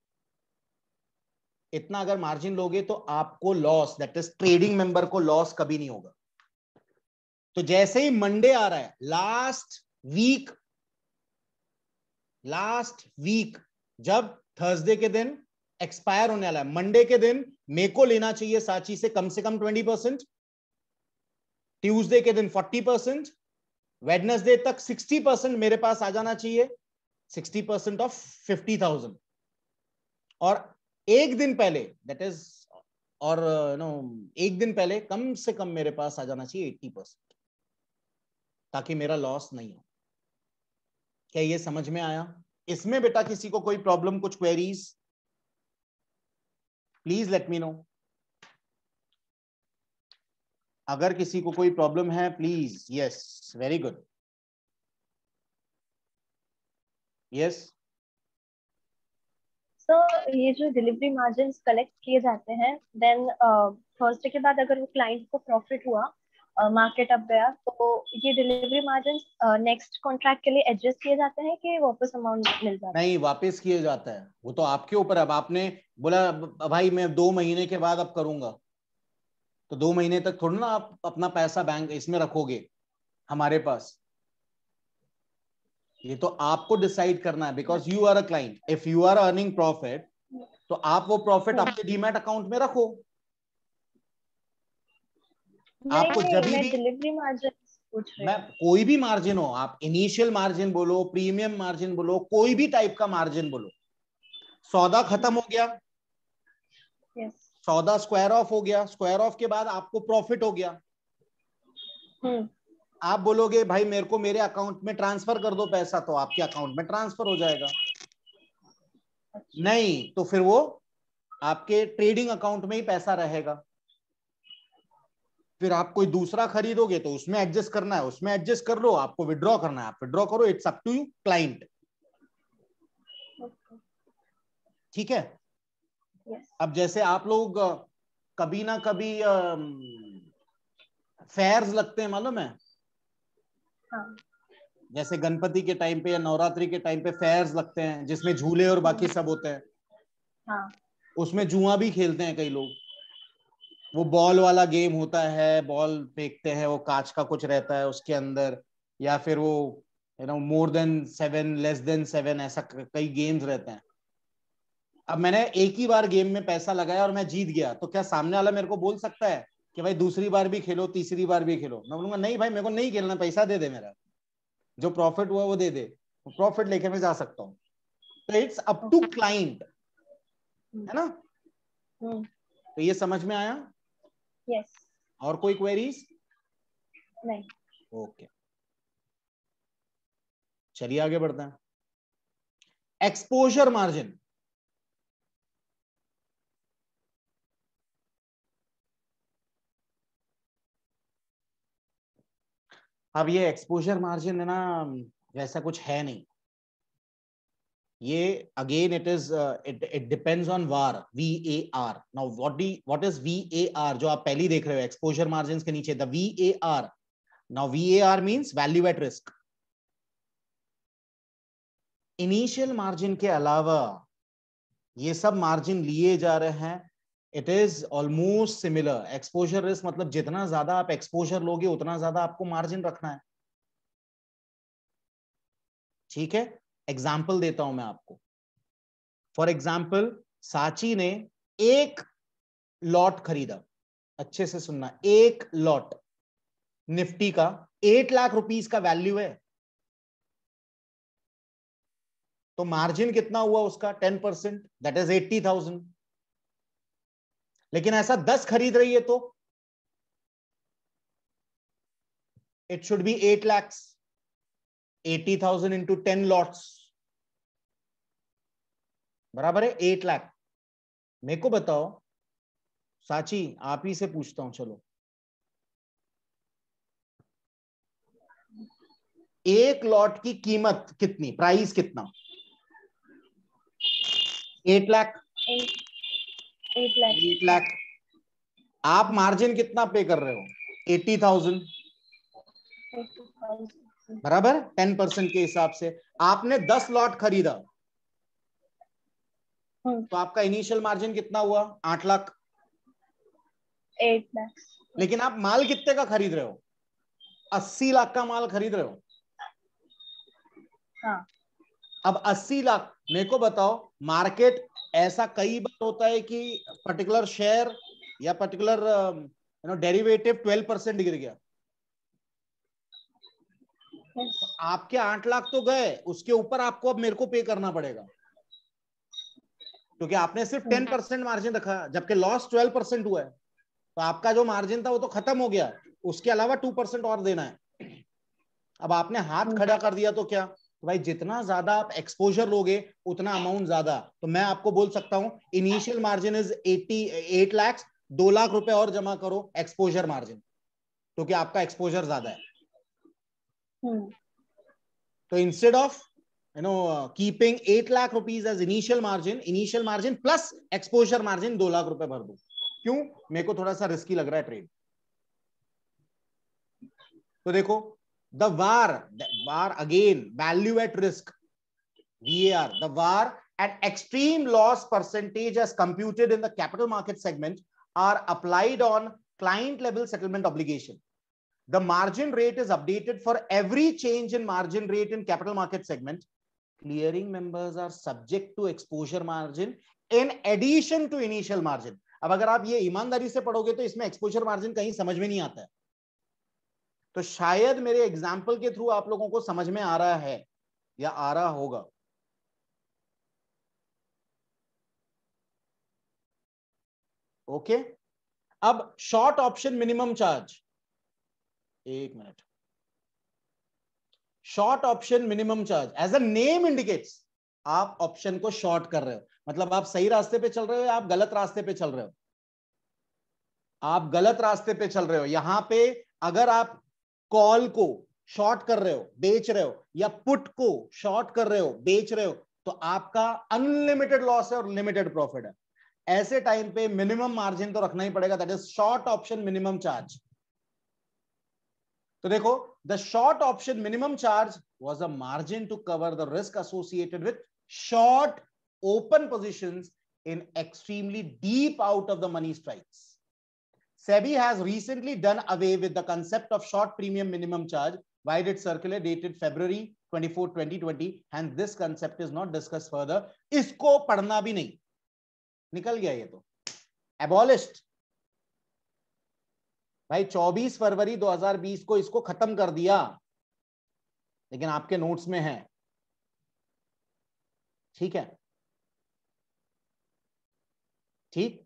इतना अगर मार्जिन लोगे तो आपको loss, that is trading member को लॉस कभी नहीं होगा। तो जैसे ही मंडे आ रहा है, लास्ट वीक जब थर्सडे के दिन एक्सपायर होने वाला है, मंडे के दिन मेरे को लेना चाहिए साची से कम 20%, ट्यूसडे के दिन 40%, वेडनेसडे तक 60% मेरे पास आ जाना चाहिए, 60% ऑफ 50,000, और एक दिन पहले, दैट इज, और एक दिन पहले कम से कम मेरे पास आ जाना चाहिए 80%, ताकि मेरा लॉस नहीं हो। क्या ये समझ में आया? इसमें बेटा किसी को कोई प्रॉब्लम, कुछ queries, please let me know. अगर किसी को कोई प्रॉब्लम है please. Yes, very good, yes. Sir, ये जो डिलीवरी मार्जिन कलेक्ट किए जाते हैं, देन थर्सडे के बाद अगर वो क्लाइंट को प्रॉफिट हुआ, मार्केट अप गया, तो ये डिलीवरी मार्जिन नेक्स्ट कॉन्ट्रैक्ट के लिए एडजस्ट किए जाते हैं कि वापस अमाउंट मिल जाता है? नहीं, वापस किए जाता है, वो तो आपके ऊपर। अब आपने बोला भाई मैं 2 महीने के बाद अब करूंगा, तो 2 महीने तक थोड़ा ना आप अपना पैसा बैंक इसमें रखोगे हमारे पास, ये तो आपको डिसाइड करना है, because you are a client. If you are earning profit, तो आप वो प्रॉफिट अपने डीमैट अकाउंट में रखो। आपको जब मैं भी, डिलीवरी मार्जिन पूछ रही मैं हूँ। कोई भी मार्जिन हो, आप इनिशियल मार्जिन बोलो, प्रीमियम मार्जिन बोलो, कोई भी टाइप का मार्जिन बोलो, सौदा खत्म हो गया, यस। सौदा स्क्वायर ऑफ हो गया, स्क्वायर ऑफ के बाद आपको प्रॉफिट हो गया, आप बोलोगे भाई मेरे को मेरे अकाउंट में ट्रांसफर कर दो पैसा, तो आपके अकाउंट में ट्रांसफर हो जाएगा। नहीं तो फिर वो आपके ट्रेडिंग अकाउंट में ही पैसा रहेगा। फिर आप कोई दूसरा खरीदोगे तो उसमें एडजस्ट करना है, उसमें एडजस्ट कर लो, आपको विड्रॉ करना है आप विड्रॉ करो, it's up to you client. ठीक है? अब जैसे आप लोग कभी ना कभी फेयर्स लगते हैं, मालूम है? हाँ। जैसे गणपति के टाइम पे या नवरात्रि के टाइम पे फेयर्स लगते हैं, जिसमें झूले और बाकी सब होते हैं। हाँ। उसमें जुआ भी खेलते हैं कई लोग। वो बॉल वाला गेम होता है, बॉल फेंकते हैं, वो कांच का कुछ रहता है उसके अंदर, या फिर वो मोर देन 7, लेस देन 7, ऐसा कई गेम्स रहते हैं। अब मैंने एक ही बार गेम में पैसा लगाया और मैं जीत गया, तो क्या सामने वाला मेरे को बोल सकता है कि भाई दूसरी बार भी खेलो, तीसरी बार भी खेलो? मैं बोलूंगा नहीं भाई, मेरे को नहीं खेलना, पैसा दे दे, मेरा जो प्रॉफिट हुआ वो दे दे, प्रॉफिट लेके मैं जा सकता हूँ। तो इट्स अप टू क्लाइंट, है ना? तो ये समझ में आया? यस। और कोई क्वेरीज? नहीं। ओके, चलिए आगे बढ़ते हैं। एक्सपोजर मार्जिन, अब ये एक्सपोजर मार्जिन है ना, वैसा कुछ है नहीं ये। Again it is it depends on war, VAR। Now what is VAR जो आप पहली देख रहे हो एक्सपोजर मार्जिन के नीचे, the VAR। Now VAR means value at risk. Initial margin के अलावा ये सब मार्जिन लिए जा रहे हैं, it is almost similar. Exposure risk मतलब जितना ज्यादा आप एक्सपोजर लोगे उतना ज्यादा आपको मार्जिन रखना है, ठीक है। एग्जाम्पल देता हूं मैं आपको। फॉर एग्जाम्पल, साची ने एक लॉट खरीदा, अच्छे से सुनना, एक लॉट निफ्टी का 8 लाख रुपीस का वैल्यू है, तो मार्जिन कितना हुआ उसका? 10%, दैट इज 80,000। लेकिन ऐसा 10 खरीद रही है तो it should be 8 lakhs, 80,000 into 10 lots बराबर है 8 लाख। मेरे को बताओ साची, आप ही से पूछता हूं, चलो, एक लॉट की कीमत कितनी, प्राइस कितना? 8 लाख। 8 लाख। 8 लाख। आप मार्जिन कितना पे कर रहे हो? 80,000 बराबर 10% के हिसाब से। आपने 10 लॉट खरीदा तो आपका इनिशियल मार्जिन कितना हुआ? 8 लाख। 8 लाख। लेकिन आप माल कितने का खरीद रहे हो? 80 लाख का माल खरीद रहे हो। हाँ। अब 80 लाख, मेरे को बताओ, मार्केट ऐसा कई बार होता है कि पर्टिकुलर शेयर या पर्टिकुलर डेरिवेटिव 12% गिर गया, तो आपके 8 लाख तो गए, उसके ऊपर आपको अब मेरे को पे करना पड़ेगा, क्योंकि आपने सिर्फ 10% मार्जिन रखा, जबकि लॉस 12% हुआ है, तो आपका जो मार्जिन था वो तो खत्म हो गया, उसके अलावा 2% और देना है। अब आपने हाथ खड़ा कर दिया तो क्या? तो भाई जितना ज्यादा आप एक्सपोजर लोगे उतना अमाउंट ज्यादा। तो मैं आपको बोल सकता हूं initial margin is 8 lakh, 2 lakh रुपए और जमा करो एक्सपोजर मार्जिन, क्योंकि आपका एक्सपोजर ज्यादा है। तो instead of keeping 8 lakh rupees as initial margin plus exposure margin 2 lakh रुपए भर दो। क्यों? मेरे को थोड़ा सा रिस्की लग रहा है ट्रेड। तो देखो, the VAR again, value at risk, VAR, the VAR at extreme loss percentage as computed in the capital market segment are applied on client level settlement obligation. The margin rate is updated for every change in margin rate in capital market segment. Clearing members are subject to exposure margin in addition to initial margin. अब अगर आप ये ईमानदारी से पढ़ोगे तो इसमें exposure margin कहीं समझ में नहीं आता है, तो शायद मेरे एग्जाम्पल के थ्रू आप लोगों को समझ में आ रहा है या आ रहा होगा। ओके, अब शॉर्ट ऑप्शन मिनिमम चार्ज, एक minute. Short option minimum charge as a name indicates, आप ऑप्शन को शॉर्ट कर रहे हो, मतलब आप सही रास्ते पे चल रहे हो या आप गलत रास्ते पे चल रहे हो? आप गलत रास्ते पे चल रहे हो। यहां पे अगर आप कॉल को शॉर्ट कर रहे हो, बेच रहे हो, या पुट को शॉर्ट कर रहे हो, बेच रहे हो, तो आपका अनलिमिटेड लॉस है और लिमिटेड प्रॉफिट है। ऐसे टाइम पे मिनिमम मार्जिन तो रखना ही पड़ेगा, that is short option minimum charge. तो देखो, the short option minimum charge was a margin to cover the risk associated with short open positions in extremely deep out of the money strikes. SEBI has recently done away with the concept of short premium minimum charge via its circular dated February 24, 2020, and this concept is not discussed further. इसको पढ़ना भी नहीं, निकल गया ये तो, abolished. भाई 24 फरवरी 2020 को इसको खत्म कर दिया, लेकिन आपके नोट्स में है, ठीक है? ठीक,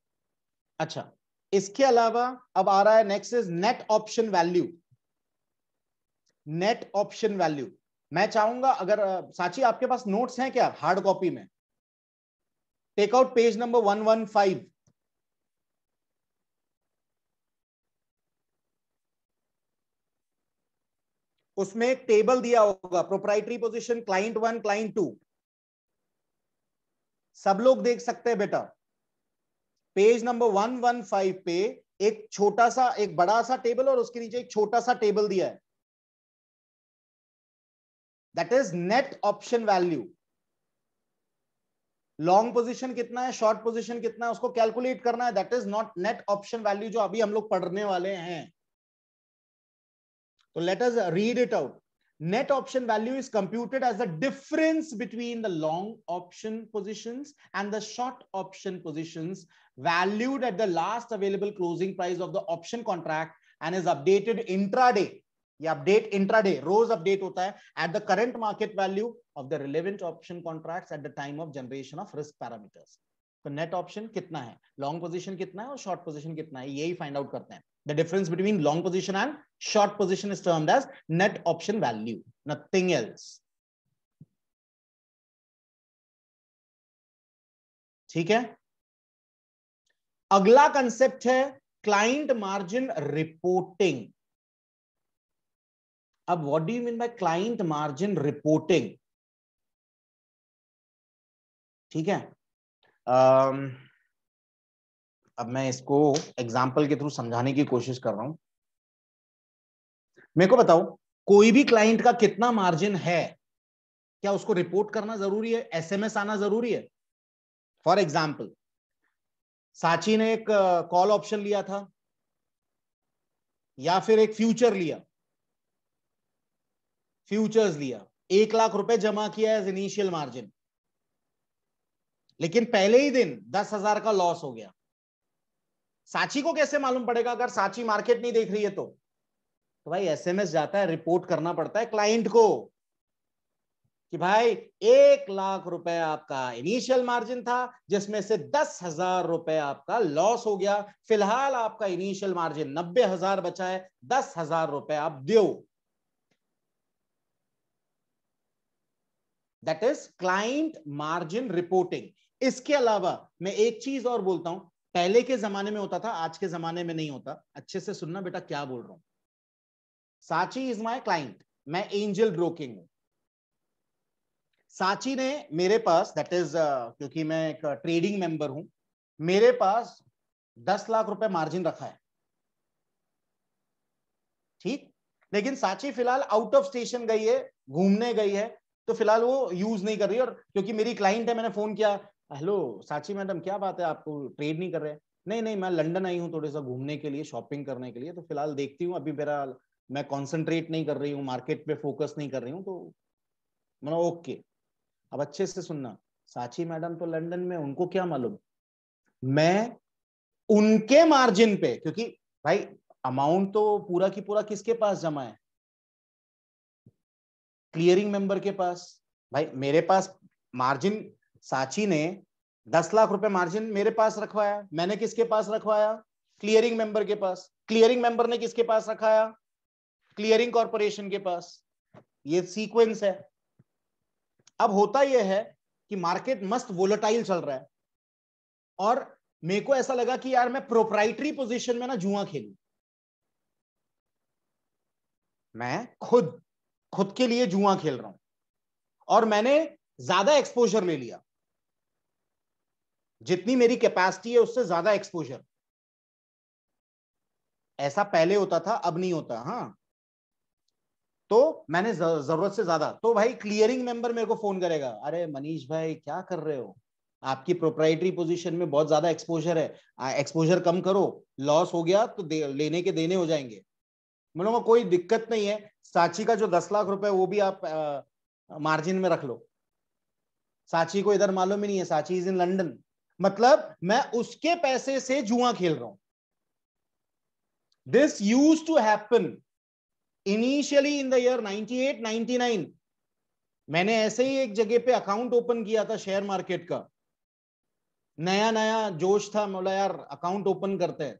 अच्छा। इसके अलावा अब आ रहा है next is net option value. Net option value, मैं चाहूंगा अगर साची आपके पास नोट्स हैं क्या हार्ड कॉपी में, टेक आउट पेज नंबर 115। उसमें एक टेबल दिया होगा, प्रोप्राइटरी पोजीशन, क्लाइंट 1, क्लाइंट 2, सब लोग देख सकते हैं बेटा। पेज नंबर 115 पे एक छोटा सा, एक बड़ा सा टेबल और उसके नीचे एक छोटा सा टेबल दिया है, that is net option value. Long position कितना है, शॉर्ट पोजीशन कितना है, उसको कैलकुलेट करना है, that is not net option value जो अभी हम लोग पढ़ने वाले हैं। तो let us read it out. Net option value is computed as the difference between the long option positions and the short option positions valued at the last available closing price of the option contract and is updated intraday. ये update intraday, रोज update होता है at the current market value of the relevant option contracts at the time of generation of risk parameters. तो net option कितना है, long position कितना है और short position कितना है, यही find out करते हैं। The difference between long position and short position is termed as net option value, nothing else. ठीक है, अगला कंसेप्ट है क्लाइंट मार्जिन रिपोर्टिंग। अब what do you mean by client margin reporting? ठीक है, अब मैं इसको एग्जाम्पल के थ्रू समझाने की कोशिश कर रहा हूं। मेरे को बताओ, कोई भी क्लाइंट का कितना मार्जिन है, क्या उसको रिपोर्ट करना जरूरी है, एसएमएस आना जरूरी है? फॉर एग्जाम्पल, साची ने एक कॉल ऑप्शन लिया था या फिर एक फ्यूचर लिया, फ्यूचर्स लिया, 1 लाख रुपए जमा किया एज इनिशियल मार्जिन, लेकिन पहले ही दिन 10,000 का लॉस हो गया। साची को कैसे मालूम पड़ेगा अगर साची मार्केट नहीं देख रही है? तो भाई एसएमएस जाता है, रिपोर्ट करना पड़ता है क्लाइंट को कि भाई 1 लाख रुपए आपका इनिशियल मार्जिन था, जिसमें से 10,000 रुपए आपका लॉस हो गया। फिलहाल आपका इनिशियल मार्जिन 90,000 बचा है, 10,000 रुपए आप दो। That is client margin reporting. इसके अलावा मैं एक चीज और बोलता हूं, पहले के जमाने में होता था, आज के जमाने में नहीं होता। अच्छे से सुनना बेटा क्या बोल रहा हूं। साची इज माय क्लाइंट, मैं एंजल ब्रोकिंग हूं। साची ने मेरे पास, दैट इज क्योंकि मैं एक ट्रेडिंग मेंबर हूं, मेरे पास 10 लाख रुपए मार्जिन रखा है, ठीक। लेकिन साची फिलहाल आउट ऑफ स्टेशन गई है, घूमने गई है, तो फिलहाल वो यूज नहीं कर रही। और क्योंकि मेरी क्लाइंट है, मैंने फोन किया, हेलो साची मैडम क्या बात है, आपको ट्रेड नहीं कर रहे? नहीं नहीं, मैं लंदन आई हूँ थोड़ा सा घूमने के लिए, शॉपिंग करने के लिए, तो फिलहाल देखती हूँ, अभी मेरा मैं कॉन्सेंट्रेट नहीं कर रही हूँ, मार्केट पे फोकस नहीं कर रही हूँ। तो मैंने ओके। अब अच्छे से सुनना, साची मैडम तो लंदन में, उनको क्या मालूम मैं उनके मार्जिन पे, क्योंकि भाई अमाउंट तो पूरा की पूरा किसके पास जमा है? क्लियरिंग मेंबर के पास। भाई मेरे पास मार्जिन, साची ने 10 लाख रुपए मार्जिन मेरे पास रखवाया, मैंने किसके पास रखवाया? क्लियरिंग मेंबर के पास। क्लियरिंग मेंबर ने किसके पास रखाया? क्लियरिंग कॉर्पोरेशन के पास। ये सीक्वेंस है। अब होता यह है कि मार्केट मस्त वोलेटाइल चल रहा है, और मेरे को ऐसा लगा कि यार मैं प्रोप्राइटरी पोजीशन में ना जुआ खेलूं, मैं खुद के लिए जुआ खेल रहा हूं, और मैंने ज्यादा एक्सपोजर ले लिया, जितनी मेरी कैपेसिटी है उससे ज्यादा एक्सपोजर। ऐसा पहले होता था, अब नहीं होता। हाँ, तो मैंने जरूरत से ज्यादा, तो भाई क्लियरिंग मेंबर मेरे को फोन करेगा, अरे मनीष भाई क्या कर रहे हो, आपकी प्रोप्राइटरी पोजीशन में बहुत ज्यादा एक्सपोजर है, एक्सपोजर कम करो, लॉस हो गया तो लेने के देने हो जाएंगे। बोलूंगा कोई दिक्कत नहीं है, साची का जो 10 लाख रुपए वो भी आप मार्जिन में रख लो। साची को इधर मालूम ही नहीं है, साची इज इन लंदन, मतलब मैं उसके पैसे से जुआ खेल रहा हूं। This used to happen initially in the year 98 99। मैंने ऐसे ही एक जगह पे अकाउंट ओपन किया था शेयर मार्केट का, नया नया जोश था, बोला यार अकाउंट ओपन करते हैं,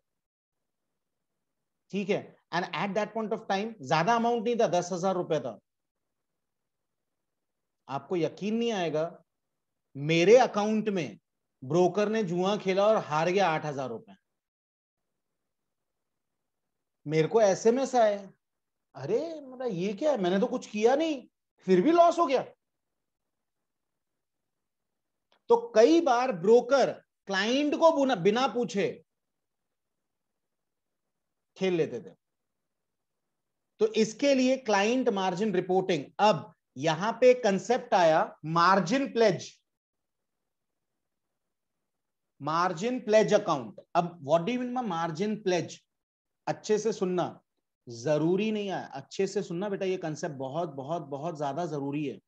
ठीक है। And at that point of time ज्यादा अमाउंट नहीं था, 10,000 रुपए था। आपको यकीन नहीं आएगा, मेरे अकाउंट में ब्रोकर ने जुआ खेला और हार गया 8,000 रुपए। मेरे को एसएमएस आए, अरे मेरा ये क्या है, मैंने तो कुछ किया नहीं, फिर भी लॉस हो गया। तो कई बार ब्रोकर क्लाइंट को बिना पूछे खेल लेते थे। तो इसके लिए क्लाइंट मार्जिन रिपोर्टिंग। अब यहां पे कंसेप्ट आया margin pledge, margin pledge account. अब what do you mean by margin pledge? अच्छे से सुनना, जरूरी नहीं है, अच्छे से सुनना बेटा, ये कंसेप्ट बहुत बहुत बहुत ज्यादा जरूरी है।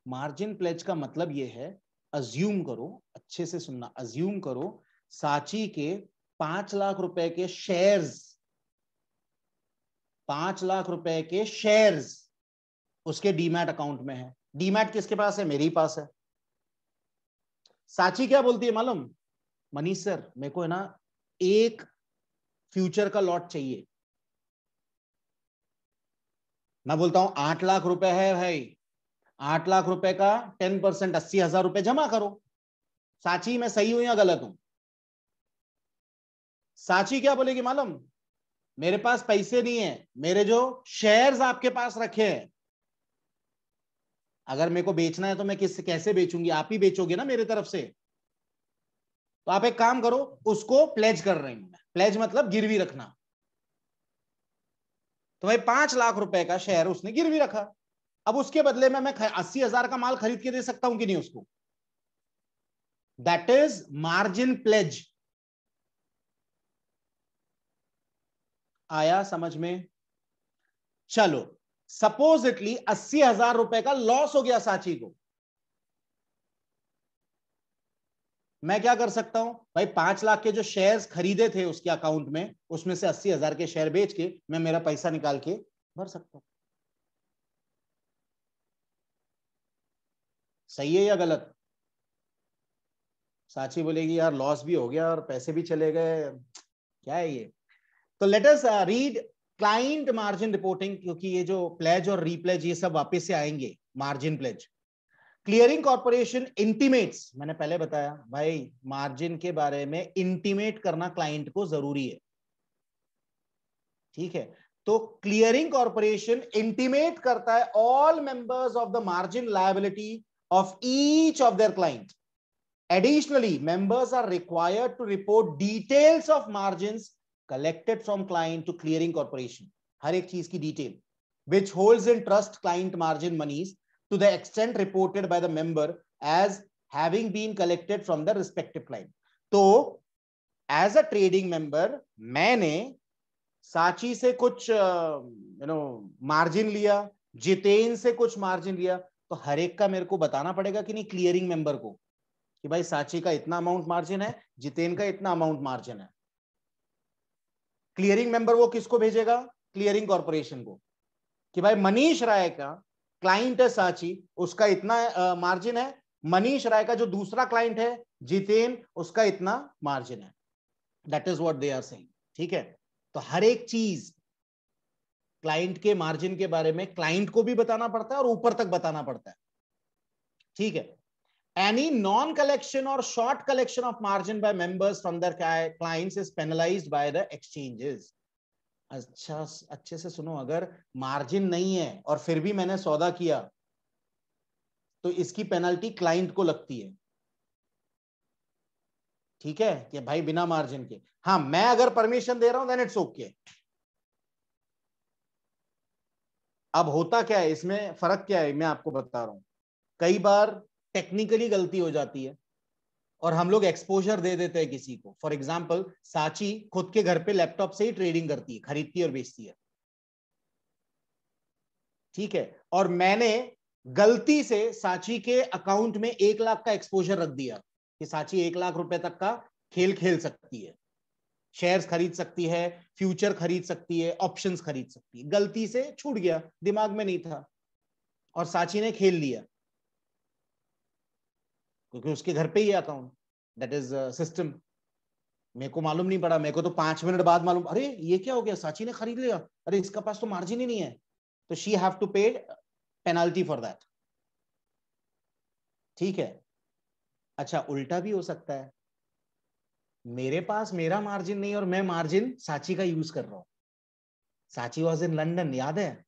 मार्जिन प्लेज का मतलब ये है, अज्यूम करो, अच्छे से सुनना, अज्यूम करो सांची के 5 लाख रुपए के शेयर्स, 5 लाख रुपए के शेयर्स उसके डीमैट अकाउंट में है। डीमैट किसके पास है? मेरे ही पास है। सांची क्या बोलती है मालूम? मनीष सर मेरे को है ना एक फ्यूचर का लॉट चाहिए। मैं बोलता हूं 8 लाख रुपए है भाई, 8 लाख रुपए का 10%, 80,000 रुपए जमा करो। सांची मैं सही हूं या गलत हूं? सांची क्या बोलेगी मालूम? मेरे पास पैसे नहीं है, मेरे जो शेयर्स आपके पास रखे हैं, अगर मेरे को बेचना है तो मैं कैसे बेचूंगी? आप ही बेचोगे ना मेरे तरफ से। तो आप एक काम करो, उसको प्लेज कर रही हूं मैं। प्लेज मतलब गिरवी रखना। तो भाई 5 लाख रुपए का शेयर उसने गिरवी रखा। अब उसके बदले में मैं 80,000 का माल खरीद के दे सकता हूं कि नहीं उसको? That is margin pledge. आया समझ में? चलो, सपोजिटली 80,000 रुपए का लॉस हो गया सांची को। मैं क्या कर सकता हूं भाई? 5 लाख के जो शेयर्स खरीदे थे उसके अकाउंट में, उसमें से 80,000 के शेयर बेच के मैं मेरा पैसा निकाल के भर सकता हूं। सही है या गलत? सांची बोलेगी यार लॉस भी हो गया और पैसे भी चले गए, क्या है ये? तो let us read client margin reporting, क्योंकि ये जो प्लेज और रीप्लेज ये सब वापस से आएंगे। Margin pledge, clearing corporation intimates, मैंने पहले बताया भाई मार्जिन के बारे में इंटीमेट करना क्लाइंट को जरूरी है, ठीक है? तो क्लियरिंग कॉर्पोरेशन इंटीमेट करता है all members of the margin liability of each of their client. Additionally, members are required to report details of margins collected from client to clearing corporation. हर एक चीज की detail, which holds in trust client margin monies to the extent reported by the member as having been collected from the respective client. तो as a trading member मैंने सांची से कुछ margin लिया, जितेन से कुछ मार्जिन लिया, तो हर एक का मेरे को बताना पड़ेगा कि नहीं क्लियरिंग मेंबर को कि भाई सांची का इतना अमाउंट मार्जिन है, जितेन का इतना अमाउंट मार्जिन है। क्लियरिंग मेंबर वो किसको भेजेगा? क्लियरिंग कॉर्पोरेशन को, कि भाई मनीष राय का क्लाइंट है सांची, उसका इतना मार्जिन है। मनीष राय का जो दूसरा क्लाइंट है जितेन, उसका इतना मार्जिन है। That is what they are saying, ठीक है? तो हर एक चीज क्लाइंट के मार्जिन के बारे में क्लाइंट को भी बताना पड़ता है और ऊपर तक बताना पड़ता है, ठीक है? Any non-collection or short collection of margin by members from their clients is penalized by the exchanges. अच्छा, अच्छे से सुनो, अगर मार्जिन नहीं है और फिर भी मैंने सौदा किया तो इसकी पेनल्टी क्लाइंट को लगती है, ठीक है? कि भाई बिना मार्जिन के। हाँ, मैं अगर परमिशन दे रहा हूं देन इट्स ओके। अब होता क्या है इसमें, फर्क क्या है मैं आपको बता रहा हूं। कई बार टेक्निकली गलती हो जाती है और हम लोग एक्सपोजर दे देते हैं किसी को। फॉर एग्जाम्पल, सांची खुद के घर पे लैपटॉप से ही ट्रेडिंग करती है, खरीदती है और बेचती है, ठीक है? और मैंने गलती से सांची के अकाउंट में 1 लाख का एक्सपोजर रख दिया कि सांची 1 लाख रुपए तक का खेल खेल सकती है, शेयर्स खरीद सकती है, फ्यूचर खरीद सकती है, ऑप्शंस खरीद सकती है। गलती से छूट गया, दिमाग में नहीं था और सांची ने खेल लिया क्योंकि उसके घर पे ही अकाउंट, दैट इज सिस्टम। मेरे को मालूम नहीं पड़ा, मेरे को तो 5 मिनट बाद मालूम, अरे ये क्या हो गया, सांची ने खरीद लिया, अरे इसका पास तो मार्जिन ही नहीं है। तो शी हैव टू पे पेनल्टी फॉर दैट। ठीक है। अच्छा, उल्टा भी हो सकता है, मेरे पास मेरा मार्जिन नहीं और मैं मार्जिन साची का यूज कर रहा हूं। साची वॉज इन लंदन, याद है?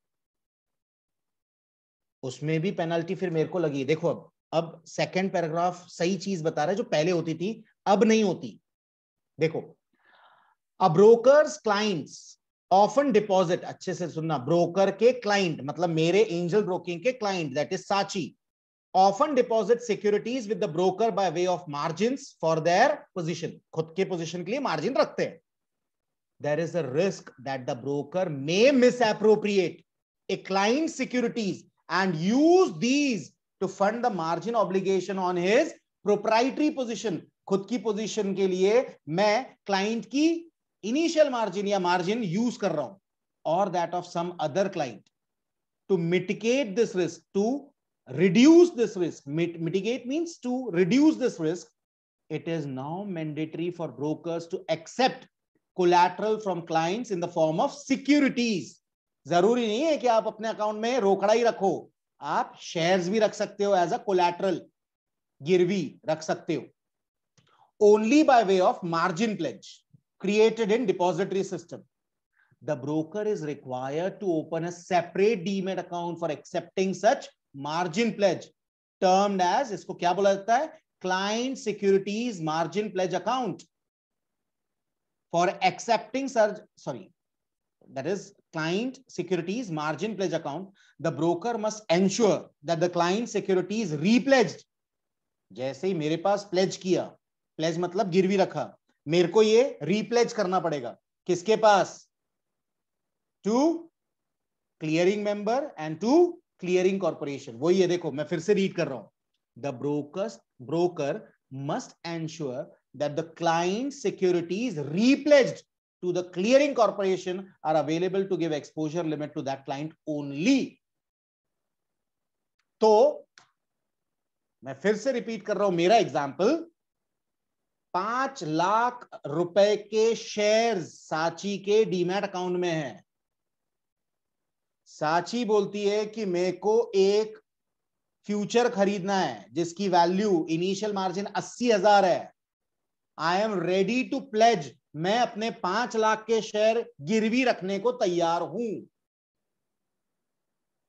उसमें भी पेनल्टी फिर मेरे को लगी। देखो अब सेकंड पैराग्राफ सही चीज बता रहा है, जो पहले होती थी अब नहीं होती। देखो, अ ब्रोकर्स क्लाइंट्स ऑफन डिपॉजिट, अच्छे से सुनना, ब्रोकर के क्लाइंट मतलब मेरे एंजल ब्रोकिंग के क्लाइंट, दैट इज साची, often deposit securities with the broker by way of margins for their position, खुद के पोजीशन के लिए मार्जिन रखते हैं। There is a risk that the broker may misappropriate a client's securities and use these to fund the margin obligation on his proprietary position, खुद की position के लिए मैं क्लाइंट की इनिशियल मार्जिन या मार्जिन यूज कर रहा हूं, or that of some other client. To mitigate this risk, to reduce this risk, mitigate means to reduce this risk, it is now mandatory for brokers to accept collateral from clients in the form of securities. जरूरी नहीं है कि आप अपने account में रोकड़ा ही रखो, आप शेयर्स भी रख सकते हो एज अ कोलैटरल, गिरवी रख सकते हो। Only by way of margin pledge created in depository system. The broker is required to open a separate demat account for accepting such margin pledge, termed as, इसको क्या बोला जाता है, client securities margin pledge account. For accepting such, that is client securities margin pledge account, the broker must ensure that the client securities repledged, जैसे ही मेरे पास pledge किया, pledge मतलब गिरवी रखा, मेरे को ये रीप्लेज करना पड़ेगा, किसके पास? To clearing member and to clearing corporation. वही है, देखो मैं फिर से रीड कर रहा हूं, the broker must ensure that the client securities repledged to the clearing corporation are available to give exposure limit to that client only. तो मैं फिर से रिपीट कर रहा हूं, मेरा एग्जांपल, 5 लाख रुपए के शेयर्स साची के डीमैट अकाउंट में है। साची बोलती है कि मेरे को एक फ्यूचर खरीदना है जिसकी वैल्यू इनिशियल मार्जिन 80,000 है। I am ready to pledge, मैं अपने 5 लाख के शेयर गिरवी रखने को तैयार हूं।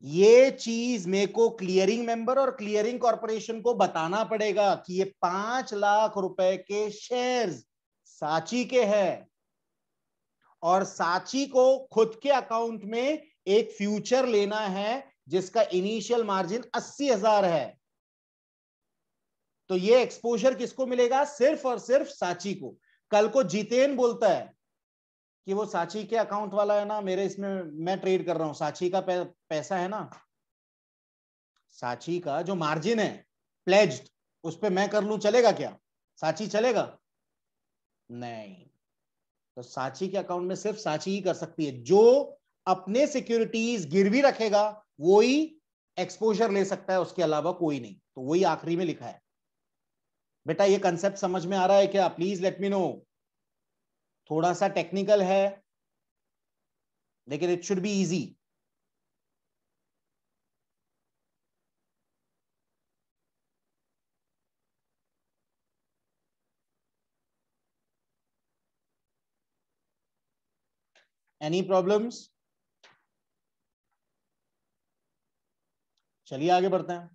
ये चीज मेरे को क्लियरिंग मेंबर और क्लियरिंग कॉर्पोरेशन को बताना पड़ेगा कि ये 5 लाख रुपए के शेयर्स साची के हैं और साची को खुद के अकाउंट में एक फ्यूचर लेना है जिसका इनिशियल मार्जिन 80,000 है। तो ये एक्सपोजर किसको मिलेगा? सिर्फ और सिर्फ साची को। कल को जितेन बोलता है कि वो साची के अकाउंट वाला है ना, मेरे इसमें मैं ट्रेड कर रहा हूं, साची का पैसा है ना, साची का जो मार्जिन है प्लेज्ड, उस पे मैं कर लूं, चलेगा क्या? साची चलेगा? नहीं। तो साची के अकाउंट में सिर्फ साची ही कर सकती है। जो अपने सिक्योरिटीज गिरवी रखेगा वो ही एक्सपोजर ले सकता है, उसके अलावा कोई नहीं। तो वही आखिरी में लिखा है। बेटा ये कंसेप्ट समझ में आ रहा है क्या? Please let me know. थोड़ा सा टेक्निकल है लेकिन it should be easy. Any problems? चलिए आगे बढ़ते हैं।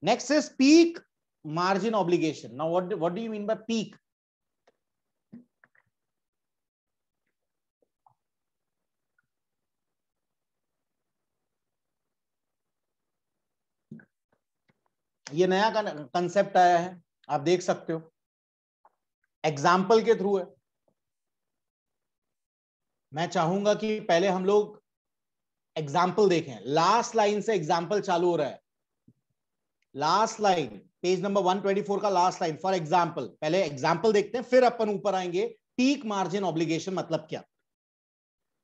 Next is peak margin obligation. Now what do you mean bye peak? ये नया कंसेप्ट आया है, आप देख सकते हो, एग्जाम्पल के थ्रू है। मैं चाहूंगा कि पहले हम लोग एग्जाम्पल देखें। लास्ट लाइन से एग्जाम्पल चालू हो रहा है। लास्ट लाइन, पेज नंबर 124 का लास्ट लाइन, फॉर एग्जाम्पल। पहले एग्जाम्पल देखते हैं फिर अपन ऊपर आएंगे। पीक मार्जिन ऑब्लिगेशन मतलब क्या?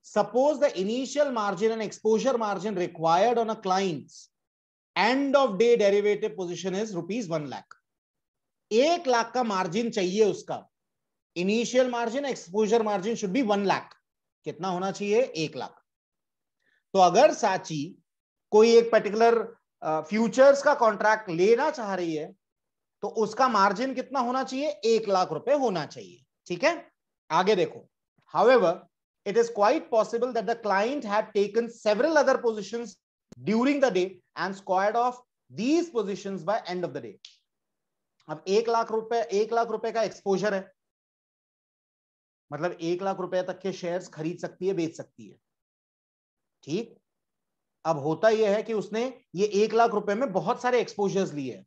Suppose the initial margin and exposure margin required on a clients end of day derivative position is ₹1 lakh. 1 lakh का मार्जिन चाहिए उसका। Initial margin, exposure margin should be 1 lakh. कितना होना चाहिए? 1 लाख। तो अगर साची कोई एक पर्टिकुलर फ्यूचर्स का कॉन्ट्रैक्ट लेना चाह रही है तो उसका मार्जिन कितना होना चाहिए? 1 लाख रुपए होना चाहिए। ठीक है, आगे देखो। However, it is quite possible that the client had taken several other positions during the day and squared off these positions by end of the day. अब 1 लाख रुपए का एक्सपोजर है, मतलब 1 लाख रुपए तक के शेयर्स खरीद सकती है, बेच सकती है। ठीक, अब होता यह है कि उसने ये 1 लाख रुपए में बहुत सारे एक्सपोजर्स लिए।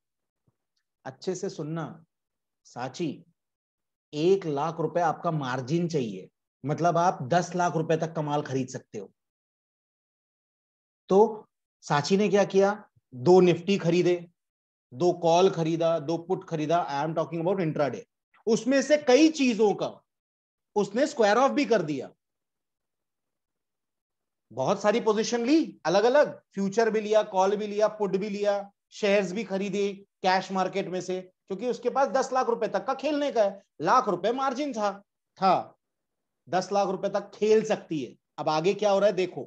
अच्छे से सुनना साची, 1 लाख रुपए आपका मार्जिन चाहिए, मतलब आप 10 लाख रुपए तक का माल खरीद सकते हो। तो साची ने क्या किया? 2 निफ्टी खरीदे, 2 कॉल खरीदा, 2 पुट खरीदा। आई एम टॉकिंग अबाउट इंट्राडे। उसमें से कई चीजों का उसने स्क्वायर ऑफ भी कर दिया। बहुत सारी पोजीशन ली अलग अलग, फ्यूचर भी लिया, कॉल भी लिया, पुट भी लिया, शेयर्स भी खरीदे कैश मार्केट में से, क्योंकि उसके पास 10 लाख रुपए तक का खेलने का है। लाख रुपए मार्जिन था 10 लाख रुपए तक खेल सकती है। अब आगे क्या हो रहा है देखो।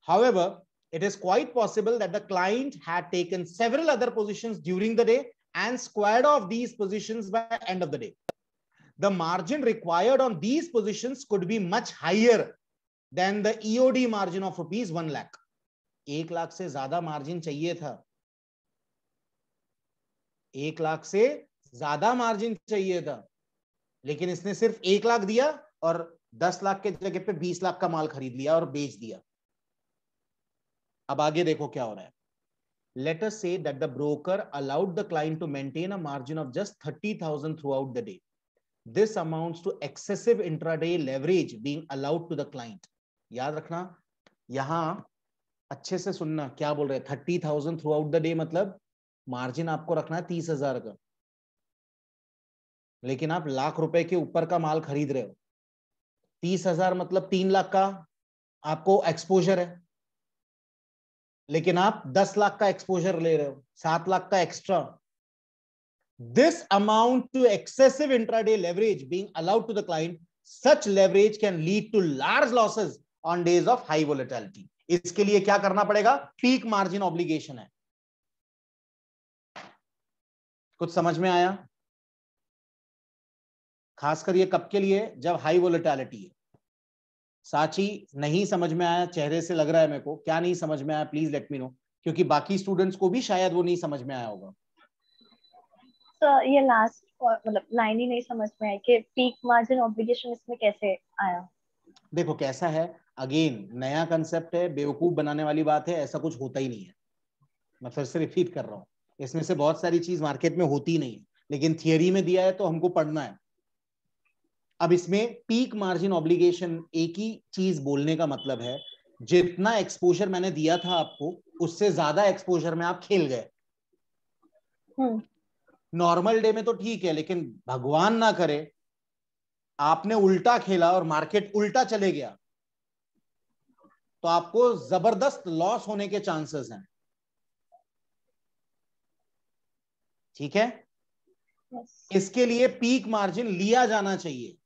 However, it is quite possible that the client had taken several other positions during the day and squared off these positions by the end of the day. The margin required on these positions could be much higher than the EOD margin of rupees 1 lakh. 1 lakh से ज्यादा margin चाहिए था, 1 लाख से ज्यादा margin चाहिए था, लेकिन इसने सिर्फ 1 लाख दिया और 10 लाख के जगह पे 20 लाख का माल खरीद लिया और बेच दिया। अब आगे देखो क्या हो रहा है। Let us say that the broker allowed the client to maintain a margin of just 30,000 throughout the day. This amounts to excessive intraday leverage being allowed to the client. याद रखना, यहां अच्छे से सुनना क्या बोल रहे हैं। 30,000 थ्रू आउट द डे मतलब मार्जिन आपको रखना है 30,000 का, लेकिन आप लाख रुपए के ऊपर का माल खरीद रहे हो। 30,000 मतलब 3 लाख का आपको एक्सपोजर है, लेकिन आप 10 लाख का एक्सपोजर ले रहे हो, 7 लाख का extra. This amount to excessive intraday leverage being allowed to the client, such leverage can lead to large losses on days of high volatility. इसके लिए क्या करना पड़ेगा? पीक मार्जिन ऑब्लिगेशन है। कुछ समझ में आया? खासकर ये कब के लिए? जब हाई वोलेटिलिटी है। साची नहीं समझ में आया? चेहरे से लग रहा है मेरे को। क्या नहीं समझ में आया? प्लीज लेट मी नो, क्योंकि बाकी स्टूडेंट्स को भी शायद वो नहीं समझ में आया होगा। तो ये लास्ट मतलब लाइन ही नहीं समझ में आई कि पीक मार्जिन ऑब्लिगेशन इसमें कैसे आया। देखो कैसा है, अगेन नया कंसेप्ट है, बेवकूफ बनाने वाली बात है, ऐसा कुछ होता ही नहीं है। मैं फिर से रिपीट कर रहा हूँ, इसमें से बहुत सारी चीज मार्केट में होती नहीं है, लेकिन थियरी में दिया है तो हमको पढ़ना है। अब इसमें पीक मार्जिन ऑब्लिगेशन, एक ही चीज बोलने का मतलब है जितना एक्सपोजर मैंने दिया था आपको, उससे ज्यादा एक्सपोजर में आप खेल गए। नॉर्मल डे में तो ठीक है, लेकिन भगवान ना करे आपने उल्टा खेला और मार्केट उल्टा चले गया, तो आपको जबरदस्त लॉस होने के चांसेस हैं। ठीक है, इसके लिए पीक मार्जिन लिया जाना चाहिए,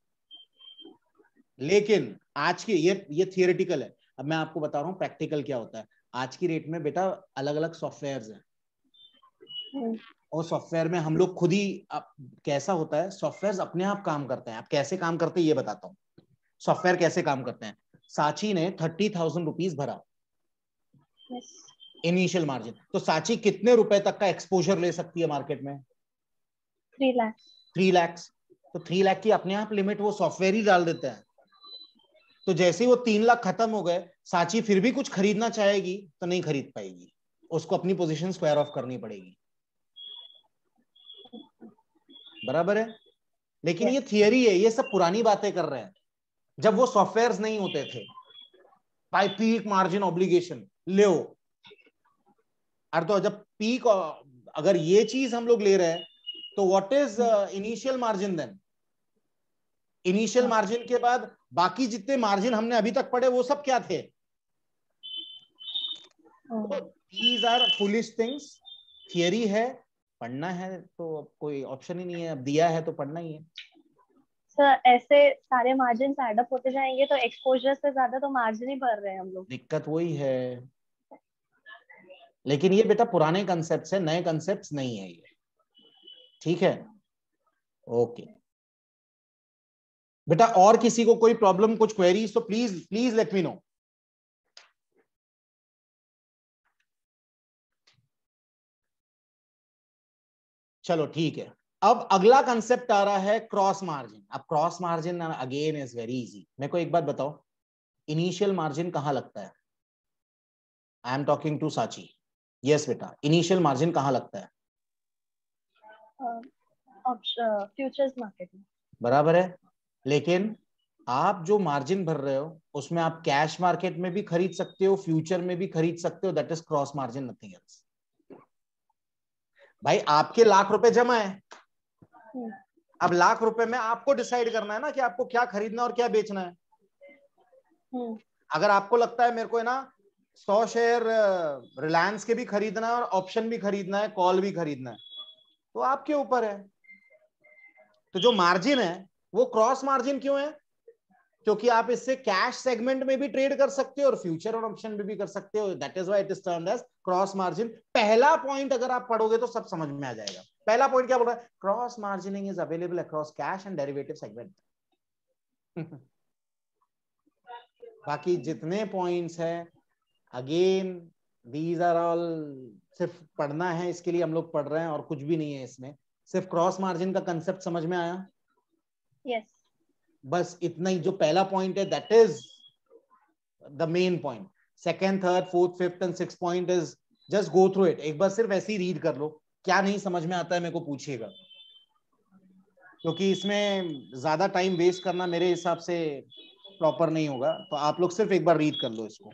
लेकिन आज की ये थियोरेटिकल है। अब मैं आपको बता रहा हूं प्रैक्टिकल क्या होता है। आज की रेट में बेटा अलग अलग सॉफ्टवेयर्स हैं, और सॉफ्टवेयर में हम लोग खुद ही कैसा होता है, सॉफ्टवेयर अपने आप काम करते हैं। आप कैसे काम करते हैं ये बताता हूं। सॉफ्टवेयर कैसे काम करते हैं। साची ने 30,000 रुपीज भरा इनिशियल मार्जिन, तो साची कितने रुपए तक का एक्सपोजर ले सकती है मार्केट में? 3 लाख। 3 लाख। तो 3 लाख की अपने आप लिमिट वो सॉफ्टवेयर ही डाल देते हैं। तो जैसे ही वो 3 लाख खत्म हो गए, साची फिर भी कुछ खरीदना चाहेगी तो नहीं खरीद पाएगी, उसको अपनी पोजीशन स्क्वायर ऑफ करनी पड़ेगी। बराबर है? लेकिन ये थियरी है, ये सब पुरानी बातें कर रहे हैं, जब वो सॉफ्टवेयर्स नहीं होते थे। बाय पीक मार्जिन ऑब्लिगेशन ले, तो जब पीक, अगर ये चीज हम लोग ले रहे हैं तो what is initial margin then? Initial margin के बाद बाकी जितने मार्जिन हमने अभी तक पढ़े वो सब क्या थे? These are foolish things. Theory है, पढ़ना है तो कोई ऑप्शन ही नहीं है, अब दिया है तो पढ़ना ही है। सर ऐसे सारे मार्जिन ऐड अप होते जाएंगे तो एक्सपोजर से ज्यादा तो मार्जिन ही भर रहे हैं हम लोग। दिक्कत वही है, लेकिन ये बेटा पुराने कंसेप्ट्स है, नए कंसेप्ट्स नहीं है ये। ठीक है, ओके बेटा। और किसी को कोई प्रॉब्लम, कुछ क्वेरीज, तो please please let me know. चलो ठीक है। अब अगला कंसेप्ट आ रहा है क्रॉस मार्जिन। अब cross margin again is very easy. मेरे को एक बात बताओ, इनिशियल मार्जिन कहां लगता है? आई एम टॉकिंग टू साची। यस बेटा, इनिशियल मार्जिन कहां लगता है? फ्यूचर्स मार्केट में। बराबर है, लेकिन आप जो मार्जिन भर रहे हो उसमें आप कैश मार्केट में भी खरीद सकते हो, फ्यूचर में भी खरीद सकते हो। That is cross margin, nothing else. भाई आपके लाख रुपए जमा है, अब लाख रुपए में आपको डिसाइड करना है ना कि आपको क्या खरीदना और क्या बेचना है। अगर आपको लगता है मेरे को है ना 100 शेयर रिलायंस के भी खरीदना है और ऑप्शन भी खरीदना है, कॉल भी खरीदना है, तो आपके ऊपर है। तो जो मार्जिन है वो क्रॉस मार्जिन क्यों है? क्योंकि आप इससे कैश सेगमेंट में भी ट्रेड कर सकते हो और फ्यूचर और ऑप्शन में भी कर सकते हो। That is why it is termed as cross margin. पहला पॉइंट अगर आप पढ़ोगे तो सब समझ में आ जाएगा। पहला पॉइंट क्या बोल रहा है? Cross margining is available across cash and derivative segment. बाकी जितने पॉइंट्स हैं, अगेन दीज आर ऑल, सिर्फ पढ़ना है, इसके लिए हम लोग पढ़ रहे हैं और कुछ भी नहीं है इसमें। सिर्फ क्रॉस मार्जिन का कंसेप्ट समझ में आया? यस। बस इतना ही। जो पहला पॉइंट है that is the main point. Second, third, fourth, fifth and six point is just go through it. एक बार सिर्फ ऐसे ही रीड कर लो। क्या नहीं समझ में आता है मेरे को पूछिएगा, क्योंकि इसमें ज्यादा टाइम वेस्ट करना मेरे हिसाब से प्रॉपर नहीं होगा। तो आप लोग सिर्फ एक बार रीड कर लो इसको।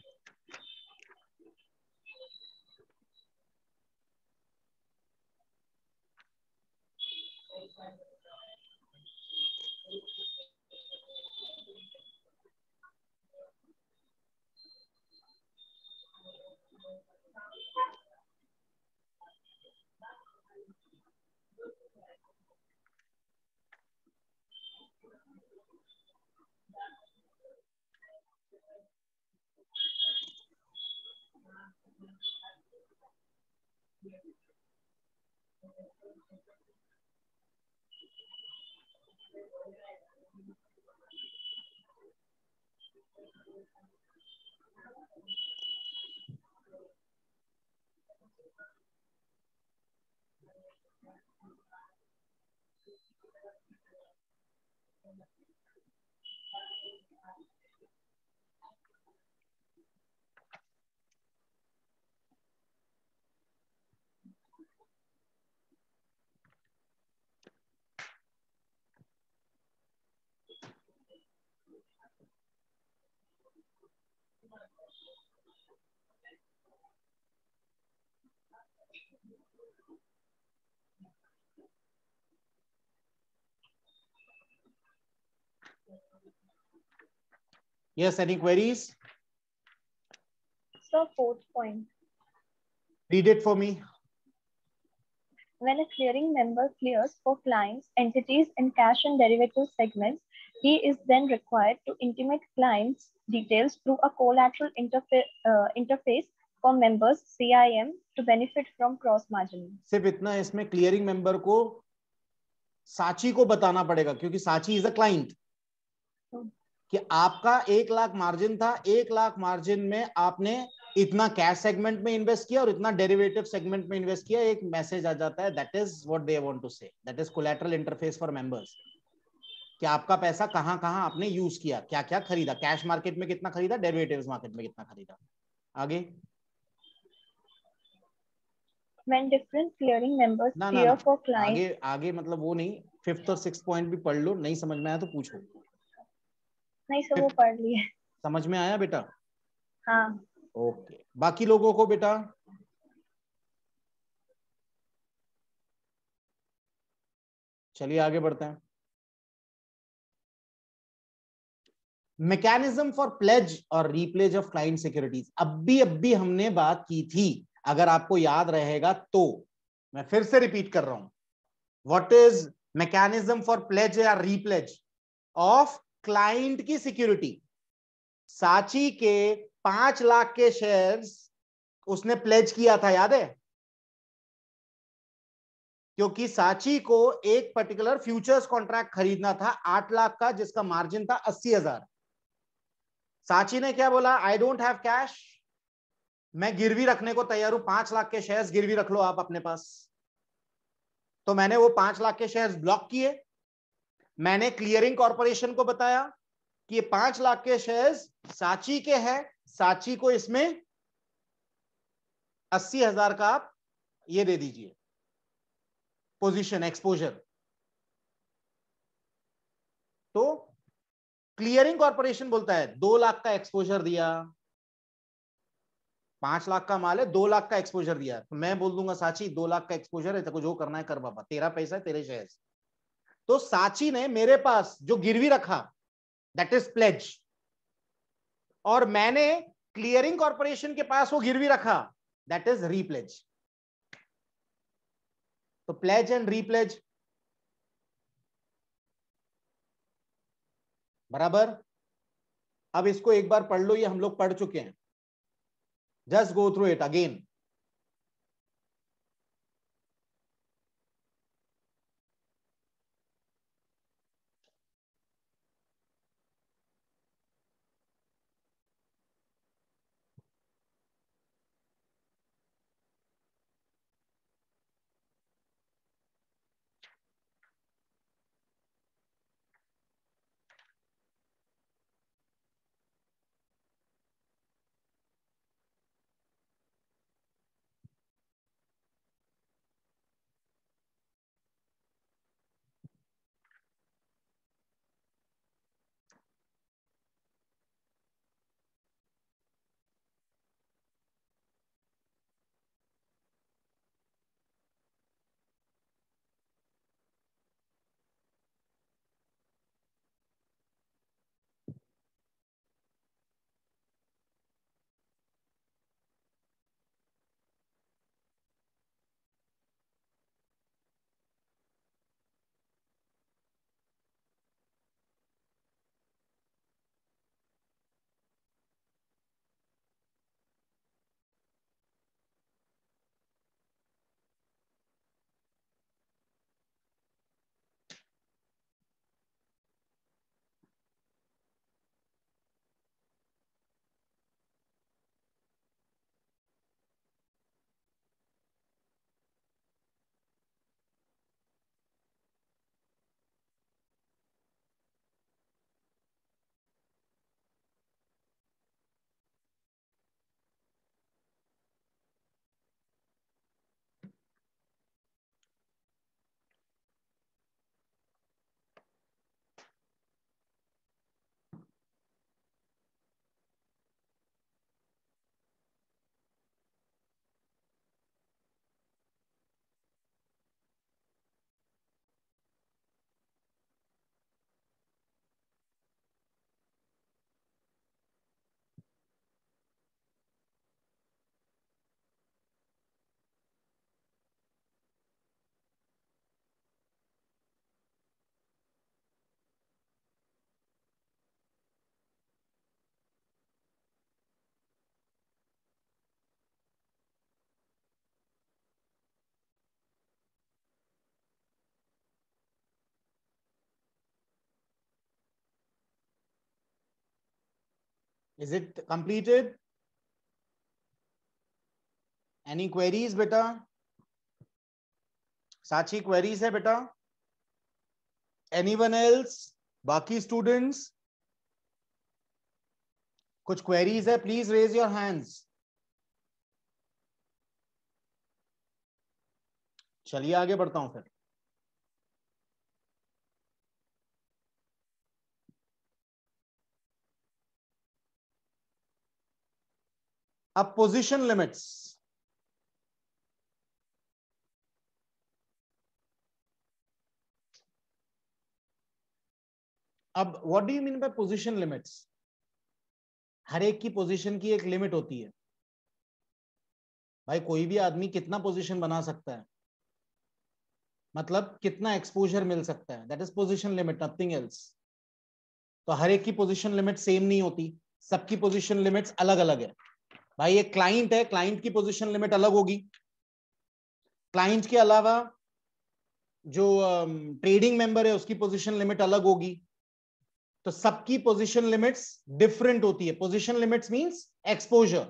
Yes, any queries? So fourth point. Read it for me. When a clearing member clears for clients, entities in cash and derivative segments, he is then required to intimate clients' details through a collateral interface for members CIM to benefit from cross margining. सिर्फ इतना, इसमें clearing member को साची को बताना पड़ेगा, क्योंकि साची इज अ क्लाइंट, कि आपका 1 लाख मार्जिन था, 1 लाख मार्जिन में आपने इतना कैश सेगमेंट में इन्वेस्ट किया और इतना डेरिवेटिव सेगमेंट में इन्वेस्ट किया। एक मैसेज आ जाता है, that is what they want to say, that is collateral interface for members, कि आपका पैसा कहां कहां आपने यूज किया, क्या क्या खरीदा, कैश मार्केट में कितना खरीदा, डेरिवेटिव्स मार्केट में कितना खरीदा। आगे When different clearing members ना ना clear ना, for clients, आगे आगे मतलब वो नहीं, फिफ्थ और सिक्स पॉइंट भी पढ़ लो, नहीं समझ में आया तो पूछो। नहीं सब वो पढ़ लिए। समझ में आया बेटा? हाँ। ओके, बाकी लोगों को बेटा? चलिए आगे बढ़ते हैं। मैकेनिज्म फॉर प्लेज और रीप्लेज ऑफ क्लाइंट सिक्योरिटीज, अभी हमने बात की थी, अगर आपको याद रहेगा तो। मैं फिर से रिपीट कर रहा हूं, what is mechanism for pledge या रीप्लेज ऑफ क्लाइंट की सिक्योरिटी? साची के 5 लाख के शेयर्स उसने प्लेज किया था, याद है? क्योंकि साची को एक पर्टिकुलर फ्यूचर्स कॉन्ट्रैक्ट खरीदना था 8 लाख का, जिसका मार्जिन था 80,000। साची ने क्या बोला, आई डोंट हैव कैश, मैं गिरवी रखने को तैयार हूं, 5 लाख के शेयर्स गिरवी रख लो आप अपने पास। तो मैंने वो 5 लाख के शेयर्स ब्लॉक किए। मैंने क्लियरिंग कॉर्पोरेशन को बताया कि ये 5 लाख के शेयर्स साची के हैं, साची को इसमें 80,000 का आप ये दे दीजिए पोजीशन एक्सपोजर। तो क्लियरिंग कॉर्पोरेशन बोलता है 2 लाख का एक्सपोजर दिया, 5 लाख का माल है, 2 लाख का एक्सपोजर दिया। तो मैं बोल दूंगा साची 2 लाख का एक्सपोजर है, तेरे को जो करना है कर बाबा, तेरा पैसा है, तेरे शेयर। तो साची ने मेरे पास जो गिरवी रखा दैट इज प्लेज, और मैंने क्लियरिंग कॉर्पोरेशन के पास वो गिरवी रखा दैट इज रीप्लेज। तो प्लेज एंड रीप्लेज बराबर। अब इसको एक बार पढ़ लो, ये हम लोग पढ़ चुके हैं, just go through it again. Is it completed? Any queries बेटा? साची queries है बेटा? Anyone else? बाकी students? कुछ queries है? Please raise your hands. चलिए आगे बढ़ता हूं फिर। अब पोजीशन लिमिट्स। अब what do you mean by position limits? हर एक की पोजीशन की एक लिमिट होती है भाई, कोई भी आदमी कितना पोजीशन बना सकता है, मतलब कितना एक्सपोजर मिल सकता है, that is position limit, nothing else. तो हर एक की पोजीशन लिमिट सेम नहीं होती, सबकी पोजीशन लिमिट्स अलग अलग है भाई। एक क्लाइंट है, क्लाइंट की पोजीशन लिमिट अलग होगी। क्लाइंट के अलावा जो ट्रेडिंग मेंबर है उसकी पोजीशन लिमिट अलग होगी, तो सबकी पोजीशन लिमिट्स डिफरेंट होती है। Position limits means exposure.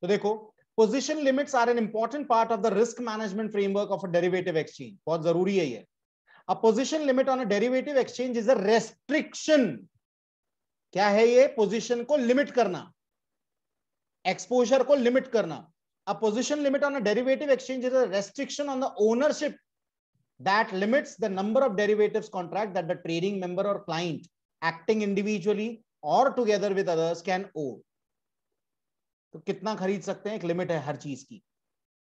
तो देखो, position limits are an important part of the risk management framework of a derivative exchange. बहुत जरूरी है ये। A position limit on a derivative exchange is a restriction. क्या है ये? पोजीशन को लिमिट करना, एक्सपोजर को लिमिट करना। A position limit on a derivative exchange is a restriction on the ownership that limits the number of derivatives contract that the trading member or client acting individually or together with others can own. तो कितना खरीद सकते हैं, एक limit है हर चीज की।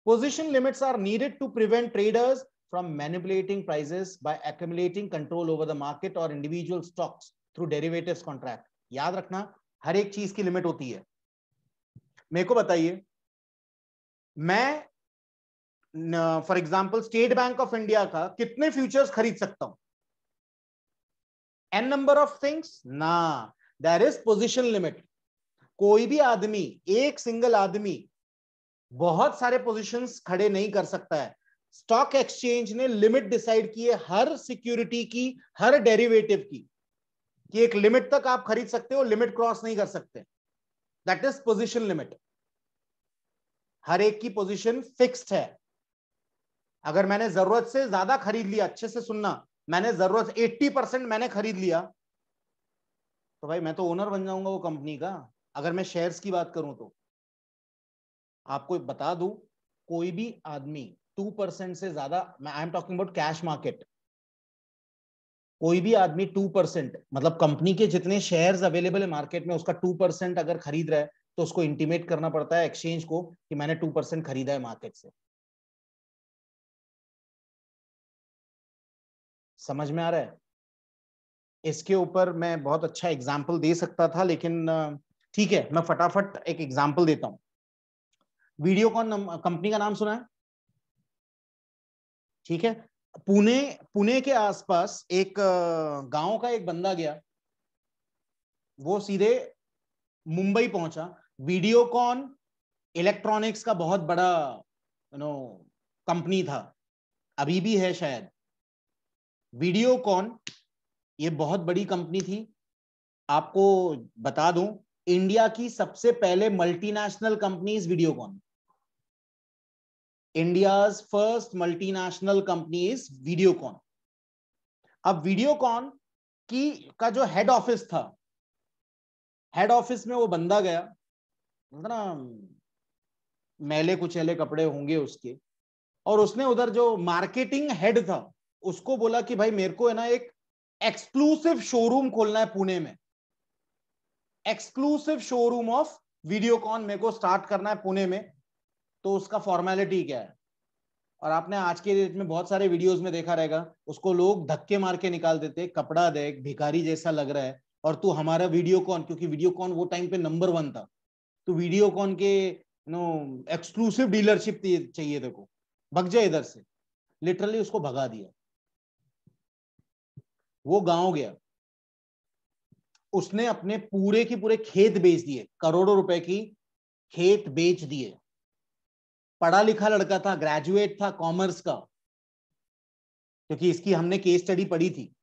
Position limits are needed to prevent traders from manipulating prices by accumulating control over the market or individual stocks through derivatives contract. याद रखना, हर एक चीज की लिमिट होती है। मेरे को बताइए, मैं for example state bank of India का कितने फ्यूचर्स खरीद सकता हूं? एन नंबर ऑफ थिंग्स ना, देयर इज पोजीशन लिमिट। कोई भी आदमी, एक सिंगल आदमी बहुत सारे पोजीशंस खड़े नहीं कर सकता है। स्टॉक एक्सचेंज ने लिमिट डिसाइड की है हर सिक्योरिटी की, हर डेरिवेटिव की, कि एक लिमिट तक आप खरीद सकते हो, लिमिट क्रॉस नहीं कर सकते। That is position limit. हर एक की पोजीशन फिक्स्ड है। अगर मैंने जरूरत से ज्यादा खरीद लिया, अच्छे से सुनना, मैंने जरूरत 80% मैंने खरीद लिया, तो भाई मैं तो ओनर बन जाऊंगा वो कंपनी का। अगर मैं शेयर्स की बात करूं तो आपको बता दूं, कोई भी आदमी 2% से ज्यादा, मैं आई am talking about cash market, कोई भी आदमी 2%, मतलब कंपनी के जितने शेयर्स अवेलेबल है मार्केट में उसका 2% अगर खरीद रहा है तो उसको इंटीमेट करना पड़ता है एक्सचेंज को कि मैंने 2% खरीदा है मार्केट से। समझ में आ रहा है? इसके ऊपर मैं बहुत अच्छा एग्जाम्पल दे सकता था, लेकिन ठीक है, मैं फटाफट एक एग्जाम्पल देता हूं। वीडियोकॉन कंपनी का नाम सुना है? ठीक है। पुणे के आसपास एक गांव का एक बंदा गया, वो सीधे मुंबई पहुंचा। वीडियोकॉन इलेक्ट्रॉनिक्स का बहुत बड़ा कंपनी था, अभी भी है शायद। वीडियोकॉन ये बहुत बड़ी कंपनी थी। आपको बता दूं, इंडिया की सबसे पहले multinational company is Videocon. India's first multinational company is Videocon. अब वीडियोकॉन की का जो हेड ऑफिस था, हेड ऑफिस में वो बंदा गया, ना मैले कुचैले कपड़े होंगे उसके, और उसने उधर जो मार्केटिंग हेड था उसको बोला कि भाई मेरे को है ना एक एक्सक्लूसिव शोरूम खोलना है पुणे में, एक्सक्लूसिव शोरूम ऑफ वीडियोकॉन मेरे को स्टार्ट करना है पुणे में। तो उसका फॉर्मेलिटी क्या है? और आपने आज के डेट में बहुत सारे वीडियोस में देखा रहेगा, उसको लोग धक्के मार के निकाल देते, कपड़ा देख, भिखारी जैसा लग रहा है, और तू हमारा वीडियोकॉन, क्योंकि वीडियोकॉन वो टाइम पे नंबर 1 था, तो वीडियोकॉन के एक्सक्लूसिव डीलरशिप चाहिए देखो, भग जाए इधर से। लिटरली उसको भगा दिया। वो गांव गया, उसने अपने पूरे की पूरे खेत बेच दिए, करोड़ों रुपए की खेत बेच दिए। पढ़ा लिखा लड़का था, ग्रेजुएट था कॉमर्स का, क्योंकि इसकी हमने केस स्टडी पढ़ी थी।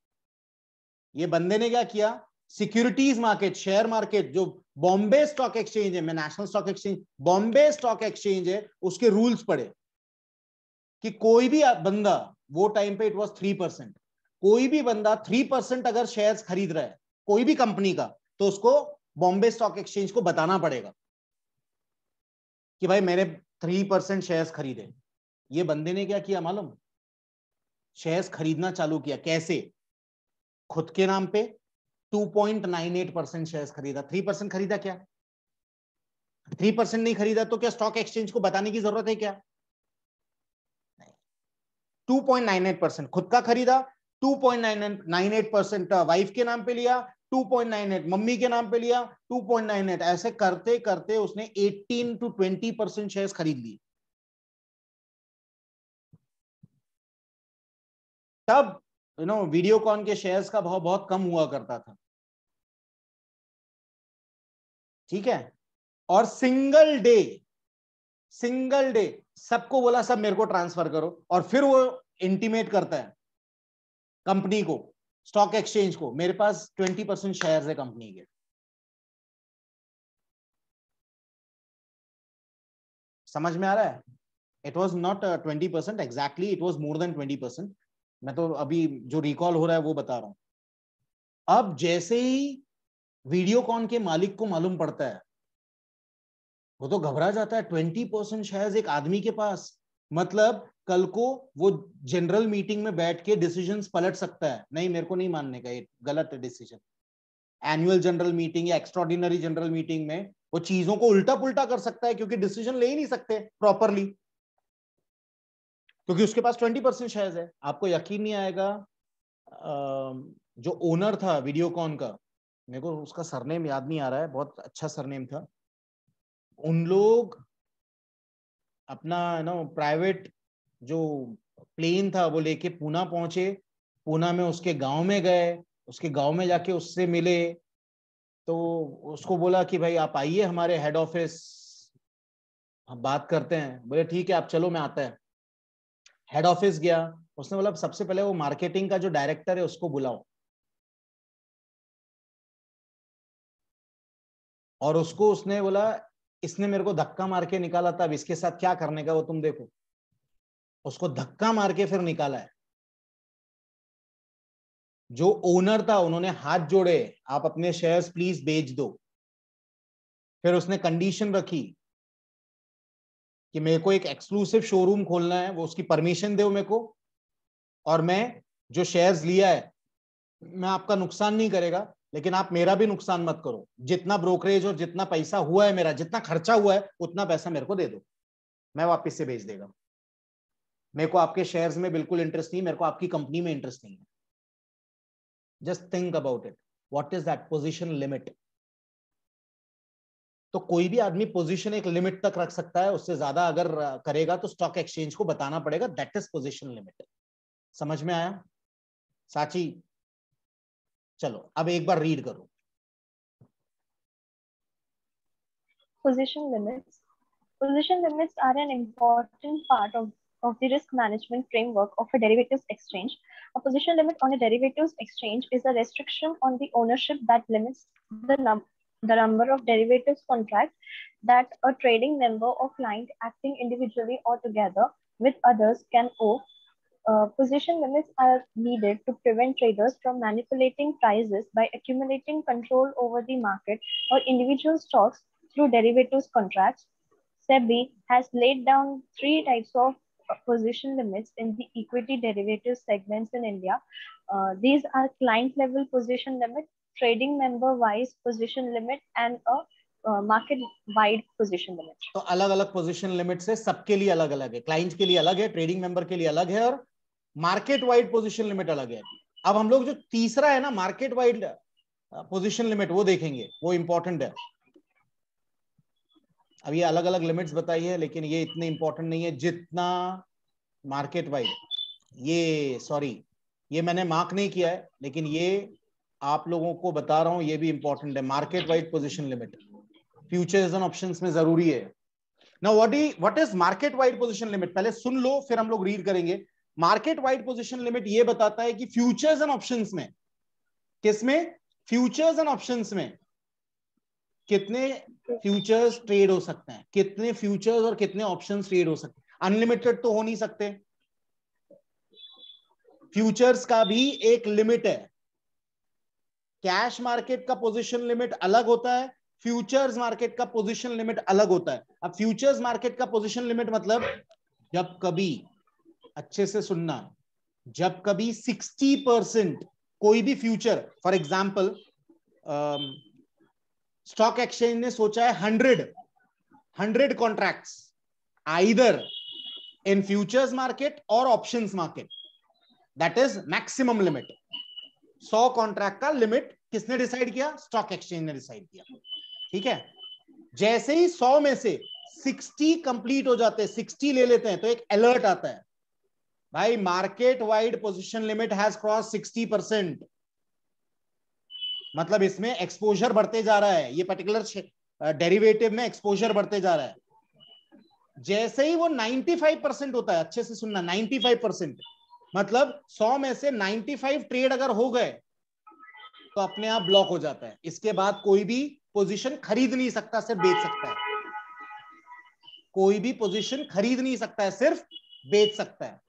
ये बंदे ने क्या किया, सिक्योरिटीज मार्केट, शेयर मार्केट, जो बॉम्बे स्टॉक एक्सचेंज है, मैं national stock exchange, Bombay stock exchange है, उसके रूल्स पढ़े कि कोई भी बंदा, वो टाइम पे इट वाज 3%, कोई भी बंदा 3% अगर शेयर्स खरीद रहा है कोई भी कंपनी का, तो उसको बॉम्बे स्टॉक एक्सचेंज को बताना पड़ेगा कि भाई मैंने 3% शेयर्स खरीदे। ये बंदे ने क्या किया मालूम? शेयर्स खरीदना चालू किया। कैसे? खुद के नाम पे 2.98% शेयर्स खरीदा। 3% खरीदा क्या? 3% नहीं खरीदा तो क्या स्टॉक एक्सचेंज को बताने की जरूरत है क्या? 2.98% खुद का खरीदा, 2.98% वाइफ के नाम पे लिया, 2.98 मम्मी के नाम पे लिया, 2.98, ऐसे करते करते उसने 18 to 20% शेयर्स खरीद लिए। तब वीडियोकॉन के शेयर्स का भाव बहुत कम हुआ करता था। ठीक है। और सिंगल डे सबको बोला सब मेरे को ट्रांसफर करो, और फिर वो इंटीमेट करता है कंपनी को, स्टॉक एक्सचेंज को, मेरे पास 20% शेयर्स है कंपनी के, समझ में आ रहा है? It was not 20% exactly, it was more than 20%। मैं तो अभी जो रिकॉल हो रहा है वो बता रहा हूं। अब जैसे ही वीडियोकॉन के मालिक को मालूम पड़ता है, वो तो घबरा जाता है। 20% शेयर्स एक आदमी के पास, मतलब कल को वो जनरल मीटिंग में बैठ के डिसीजंस पलट सकता है, नहीं मेरे को नहीं मानने का, ये गलत है डिसीजन। एनुअल जनरल मीटिंग या एक्स्ट्राऑर्डिनरी जनरल मीटिंग में वो चीजों को उल्टा पुल्टा कर सकता है, क्योंकि डिसीजन ले ही नहीं सकते प्रॉपरली, क्योंकि उसके पास 20% शेयर्स है। आपको यकीन नहीं आएगा, जो ओनर था वीडियोकॉन का, मेरे को उसका सरनेम याद नहीं आ रहा है, बहुत अच्छा सरनेम था, उन लोग अपना प्राइवेट जो प्लेन था वो लेके पूना पहुंचे, पूना में उसके गांव में गए, उसके गांव में जाके उससे मिले, तो उसको बोला कि भाई आप आइए हमारे हेड ऑफिस, हम बात करते हैं। बोले ठीक है आप चलो, मैं आता है। हेड ऑफिस गया, उसने बोला सबसे पहले वो मार्केटिंग का जो डायरेक्टर है उसको बुलाओ, और उसको उसने बोला इसने मेरे को धक्का मार के निकाला था, अब इसके साथ क्या करने का वो तुम देखो। उसको धक्का मार के फिर निकाला है। जो ओनर था उन्होंने हाथ जोड़े, आप अपने शेयर्स प्लीज बेच दो। फिर उसने कंडीशन रखी कि मेरे को एक एक्सक्लूसिव शोरूम खोलना है, वो उसकी परमिशन दो मेरे को, और मैं जो शेयर्स लिया है मैं आपका नुकसान नहीं करेगा, लेकिन आप मेरा भी नुकसान मत करो। जितना ब्रोकरेज और जितना पैसा हुआ है मेरा, जितना खर्चा हुआ है उतना पैसा मेरे को दे दो, मैं वापस से बेच देगा। मेरे को आपके शेयर्स में बिल्कुल इंटरेस्ट नहीं, मेरे को आपकी कंपनी में इंटरेस्ट नहीं है। Just think about it, what is that position limit. तो कोई भी आदमी पोजीशन एक लिमिट तक रख सकता है, उससे ज्यादा अगर करेगा तो स्टॉक एक्सचेंज को बताना पड़ेगा, दैट इज पोजीशन लिमिट। समझ में आया साची? चलो अब एक बार रीड करो। Position limits. Position limits are an important part of the risk management framework of a derivatives exchange. A position limit on a derivatives exchange is a restriction on the ownership that limits the number of derivatives contracts that a trading member or client acting individually or together with others can owe. Position limits are needed to prevent traders from manipulating prices by accumulating control over the market or individual stocks through derivatives contracts. SEBI has laid down three types of position limits in the equity derivatives segments in India. These are client level position limit, trading member wise position limit, and a market wide position limit. तो अलग अलग position limit से सबके लिए अलग अलग है, client के लिए अलग है, ट्रेडिंग मेंबर के लिए अलग है, और मार्केट वाइड पोजीशन लिमिट अलग है। अब हम लोग जो तीसरा है ना मार्केट वाइड पोजीशन लिमिट, वो देखेंगे, वो इंपॉर्टेंट है। अब ये अलग अलग लिमिट्स बताई है, लेकिन ये इतने इंपॉर्टेंट नहीं है जितना मार्केट वाइड। ये सॉरी, ये मैंने मार्क नहीं किया है, लेकिन ये आप लोगों को बता रहा हूं, ये भी इंपॉर्टेंट है। Market wide position limit futures and options में जरूरी है। Now what is market wide position limit, पहले सुन लो फिर हम लोग रीड करेंगे। मार्केट वाइड पोजीशन लिमिट ये बताता है कि फ्यूचर्स एंड ऑप्शंस में, किसमें? फ्यूचर्स एंड ऑप्शंस में कितने फ्यूचर्स ट्रेड हो सकते हैं, कितने फ्यूचर्स और कितने ऑप्शंस ट्रेड हो सकते हैं। अनलिमिटेड तो हो नहीं सकते, फ्यूचर्स का भी एक लिमिट है। कैश मार्केट का पोजीशन लिमिट अलग होता है, फ्यूचर्स मार्केट का पोजीशन लिमिट अलग होता है। अब फ्यूचर्स मार्केट का पोजीशन लिमिट मतलब, जब कभी, अच्छे से सुनना, जब कभी 60% कोई भी future, for example stock exchange ने सोचा है 100 contracts either in futures market और options market, that is maximum limit. 100 contract का लिमिट किसने डिसाइड किया? स्टॉक एक्सचेंज ने डिसाइड किया, ठीक है। जैसे ही 100 में से 60 कंप्लीट हो जाते हैं, 60 ले लेते हैं, तो एक अलर्ट आता है, भाई market wide position limit has cross 60%। मतलब इसमें एक्सपोजर बढ़ते जा रहा है, ये पर्टिकुलर डेरिवेटिव में एक्सपोजर बढ़ते जा रहा है। जैसे ही वो 95% होता है, अच्छे से सुनना, 95%, मतलब 100 में से 95 ट्रेड अगर हो गए तो अपने आप ब्लॉक हो जाता है। इसके बाद कोई भी पोजीशन खरीद नहीं सकता, सिर्फ बेच सकता है। कोई भी पोजीशन खरीद नहीं सकता है, सिर्फ बेच सकता है।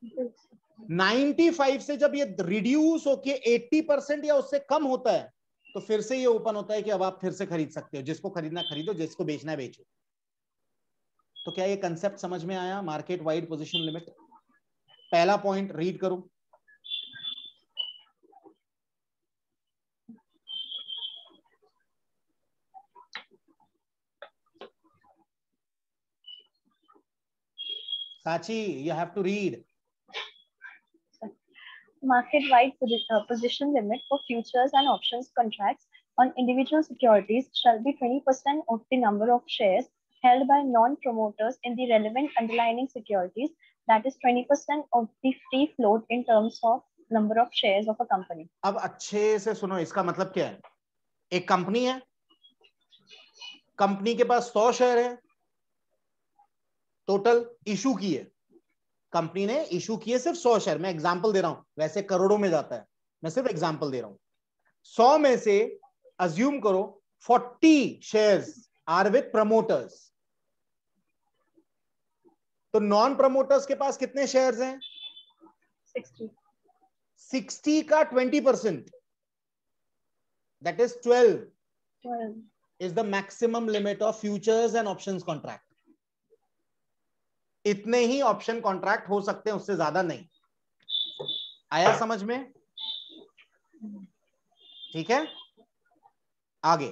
95 से जब ये रिड्यूस होके 80% या उससे कम होता है तो फिर से ये ओपन होता है कि अब आप फिर से खरीद सकते हो। जिसको खरीदना खरीदो, जिसको बेचना है बेचो। तो क्या ये कंसेप्ट समझ में आया? Market wide position limit. पहला पॉइंट रीड करूं। साची, you have to read. Market-wide position limit for futures and options contracts on individual securities shall be 20% of the number of shares held by non-promoters in the relevant underlying securities, that is 20% of the free float in terms of number of shares of a company. अब अच्छे से सुनो, इसका मतलब क्या है? एक company है, कंपनी के पास 100 शेयर है, टोटल इशू की है, कंपनी ने इशू किए सिर्फ 100 शेयर। मैं एग्जांपल दे रहा हूं, वैसे करोड़ों में जाता है, मैं सिर्फ एग्जांपल दे रहा हूं। 100 में से अज्यूम करो 40 शेयर्स आर विद प्रमोटर्स। तो नॉन प्रमोटर्स के पास कितने शेयर्स हैं? 60 का 20%, that is 12 is the maximum limit of futures and options contract. इतने ही ऑप्शन कॉन्ट्रैक्ट हो सकते हैं, उससे ज्यादा नहीं। आया समझ में? ठीक है, आगे।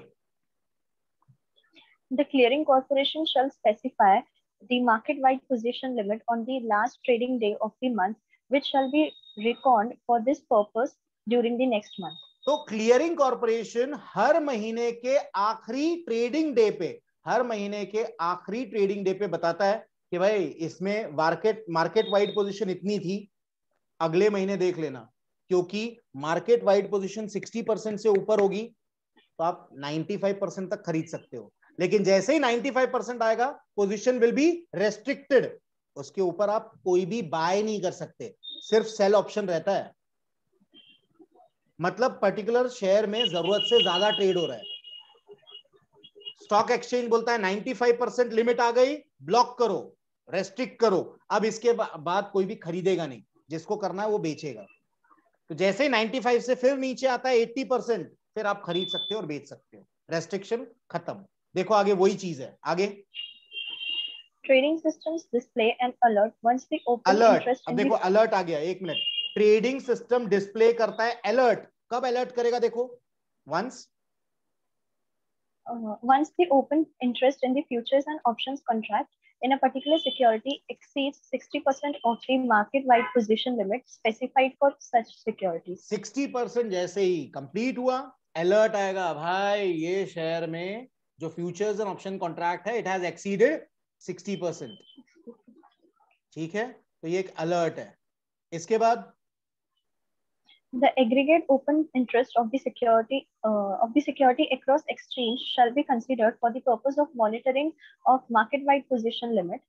The clearing corporation shall specify the market-wide position limit on the last trading day of the month, which shall be reckoned for this purpose during the next month. तो क्लियरिंग कॉर्पोरेशन हर महीने के आखिरी ट्रेडिंग डे पे, हर महीने के आखिरी trading day पे बताता है कि भाई इसमें मार्केट वाइड पोजीशन इतनी थी, अगले महीने देख लेना। क्योंकि मार्केट वाइड पोजीशन 60% से ऊपर होगी तो आप 95% तक खरीद सकते हो, लेकिन जैसे ही 95% आएगा पोजीशन विल बी रेस्ट्रिक्टेड, उसके ऊपर आप कोई भी बाय नहीं कर सकते, सिर्फ सेल ऑप्शन रहता है। मतलब पर्टिकुलर शेयर में जरूरत से ज्यादा ट्रेड हो रहा है, स्टॉक एक्सचेंज बोलता है 95% लिमिट आ गई, ब्लॉक करो, रेस्ट्रिक्ट करो, अब इसके बाद कोई भी खरीदेगा नहीं, जिसको करना है वो बेचेगा। तो जैसे ही 95 से फिर नीचे आता है 80%, फिर आप खरीद सकते हो और बेच सकते हो, रेस्ट्रिक्शन खत्म। देखो आगे वही चीज है, आगे trading systems display an alert once the open interest. अब देखो अलर्ट आ गया, एक मिनट। ट्रेडिंग सिस्टम डिस्प्ले करता है अलर्ट, कब अलर्ट करेगा? देखो once the open interest in the futures and options contract in a particular security exceeds 60% of the market-wide position limit specified for such securities. 60% जैसे ही complete हुआ, alert आएगा, भाई ये शेयर में जो फ्यूचर्स एंड ऑप्शन कॉन्ट्रैक्ट है, it has exceeded 60%। ठीक है, तो ये एक अलर्ट है। इसके बाद The aggregate open interest of the security across exchange shall be considered for the purpose of monitoring of market-wide position limit.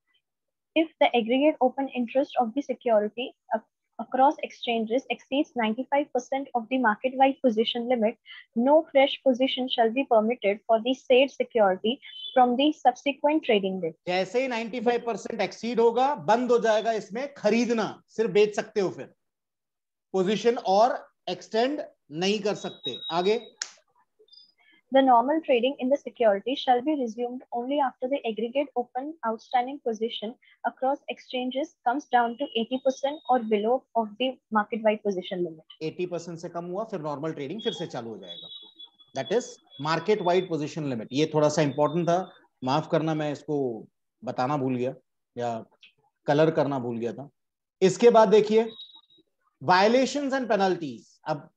If the aggregate open interest of the security across exchanges exceeds 95% of the market-wide position limit, no fresh position shall be permitted for the said security from the subsequent trading day. जैसे ही 95% exceed होगा, बंद हो जाएगा इसमें खरीदना, सिर्फ बेच सकते हो, फिर पोजीशन और एक्सटेंड नहीं कर सकते। आगे The normal trading in the security shall be resumed only after the aggregate open outstanding position across exchanges comes down to 80% or below of the market-wide position limit. 80% से कम हुआ, फिर नॉर्मल ट्रेडिंग फिर से चालू हो जाएगा। That is market wide position limit. ये थोड़ा सा इंपॉर्टेंट था, माफ करना, मैं इसको बताना भूल गया या कलर करना भूल गया था। इसके बाद देखिए वायलेशंस एंड पेनल्टीज। अब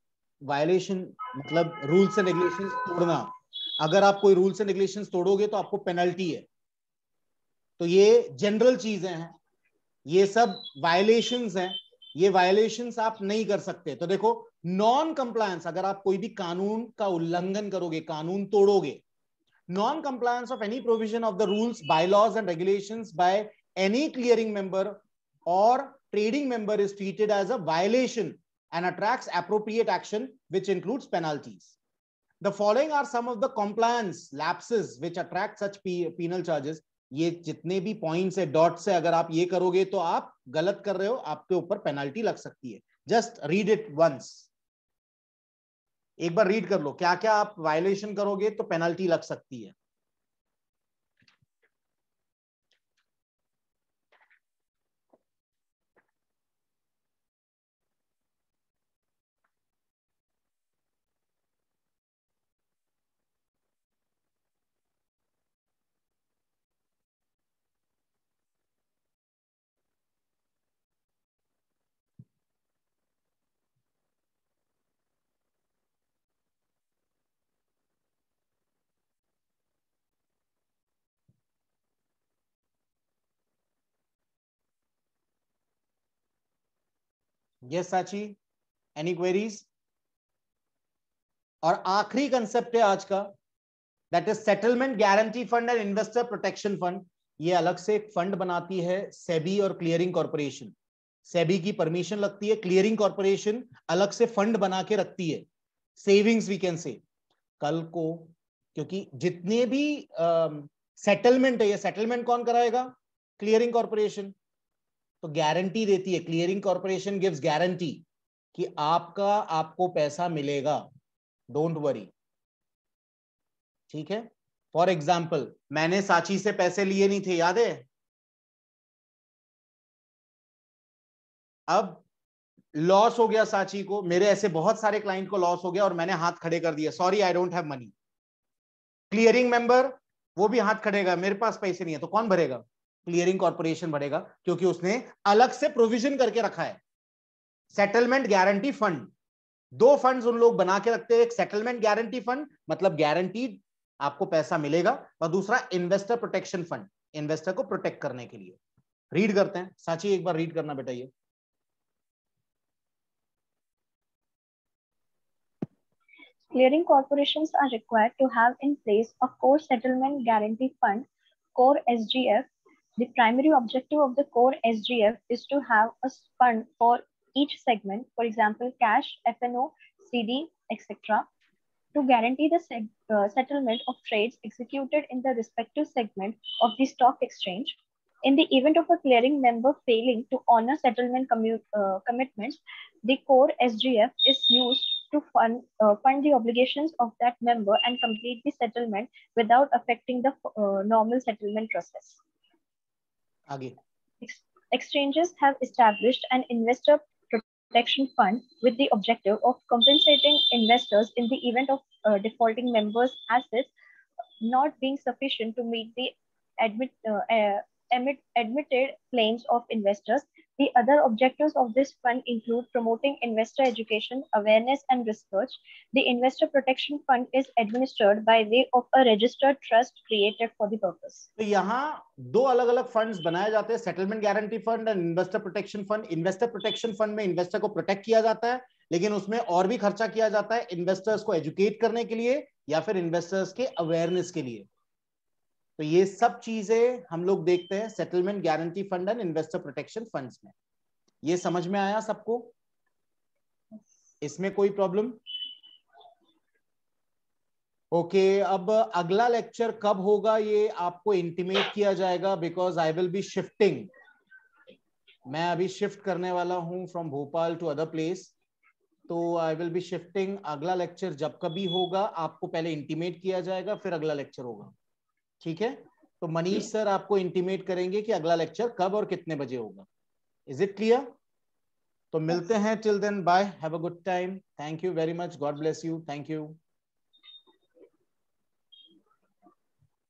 वायलेशन मतलब रूल्स एंड रेगुलेशंस तोड़ना। अगर आप कोई रूल्स एंड रेगुलेशंस तोड़ोगे तो आपको पेनल्टी है। तो ये जनरल चीजें हैं, ये सब वायलेशंस हैं, ये वायलेशंस आप नहीं कर सकते। तो देखो नॉन कंप्लायंस, अगर आप कोई भी कानून का उल्लंघन करोगे, कानून तोड़ोगे, non compliance of any provision of the rules, bylaws and regulations by any clearing member और trading member is treated as a violation and attracts appropriate action, which includes penalties. The following are some of the compliance lapses which attract such penal charges. ये जितने भी points है dot से, अगर आप ये करोगे तो आप गलत कर रहे हो, आपके ऊपर पेनल्टी लग सकती है. Just read it once. एक बार रीड कर लो, क्या क्या आप वायलेशन करोगे तो पेनल्टी लग सकती है. यस साची, एनी क्वेरीज? और आखिरी कंसेप्ट है आज का, that is settlement guarantee fund and investor protection fund. ये अलग से एक फंड बनाती है सेबी और क्लियरिंग कॉर्पोरेशन. सेबी की परमिशन लगती है, क्लियरिंग कॉर्पोरेशन अलग से फंड बना के रखती है. Savings we can say. कल को क्योंकि जितने भी सेटलमेंट है, ये सेटलमेंट कौन कराएगा? Clearing corporation. तो गारंटी देती है, क्लियरिंग कॉर्पोरेशन गिव्स गारंटी कि आपको पैसा मिलेगा, डोंट वरी. ठीक है. फॉर एग्जाम्पल, मैंने साची से पैसे लिए नहीं थे, याद है? अब लॉस हो गया साची को, मेरे ऐसे बहुत सारे क्लाइंट को लॉस हो गया और मैंने हाथ खड़े कर दिया, sorry I don't have money. Clearing member वो भी हाथ खड़ेगा, मेरे पास पैसे नहीं है, तो कौन भरेगा? क्लियरिंग कॉर्पोरेशन भरेगा, क्योंकि उसने अलग से प्रोविजन करके रखा है. सेटलमेंट गारंटी फंड, दो फंड्स उन लोग बना के रखते हैं. एक सेटलमेंट गारंटी फंड, मतलब गारंटीड आपको पैसा मिलेगा, और दूसरा इन्वेस्टर प्रोटेक्शन फंड, इन्वेस्टर को प्रोटेक्ट करने के लिए. रीड करते हैं. साची एक बार रीड करना बेटा. ये Clearing corporations are required to have in place a core settlement guarantee fund, core SGF. The primary objective of the core SGF is to have a fund for each segment, for example, cash, F&O, CD, etc., to guarantee the settlement of trades executed in the respective segment of the stock exchange. In the event of a clearing member failing to honor settlement commitments, the core SGF is used to fund the obligations of that member and complete the settlement without affecting the normal settlement process. आगे. Exchanges have established an investor protection fund with the objective of compensating investors in the event of defaulting members' assets not being sufficient to meet the admitted claims of investors. The other objectives of this fund include promoting investor education, awareness, and research. The Investor Protection Fund is administered by way of a registered trust created for the purpose. तो यहाँ दो अलग अलग funds बनाए जाते हैं, settlement guarantee fund and investor protection fund. Investor protection fund में investor को प्रोटेक्ट किया जाता है, लेकिन उसमें और भी खर्चा किया जाता है इन्वेस्टर्स को एजुकेट करने के लिए या फिर इन्वेस्टर्स के अवेयरनेस के लिए. तो ये सब चीजें हम लोग देखते हैं settlement guarantee fund and investor protection funds में. ये समझ में आया सबको? इसमें कोई प्रॉब्लम? ओके. अब अगला लेक्चर कब होगा ये आपको इंटीमेट किया जाएगा, because I will be shifting. मैं अभी शिफ्ट करने वाला हूं from Bhopal to other place, तो आई विल बी शिफ्टिंग. अगला लेक्चर जब कभी होगा आपको पहले इंटीमेट किया जाएगा, फिर अगला लेक्चर होगा. ठीक है. तो मनीष सर आपको इंटीमेट करेंगे कि अगला लेक्चर कब और कितने बजे होगा. Is it clear? तो मिलते हैं. Till then bye, have a good time. Thank you very much. God bless you. Thank you.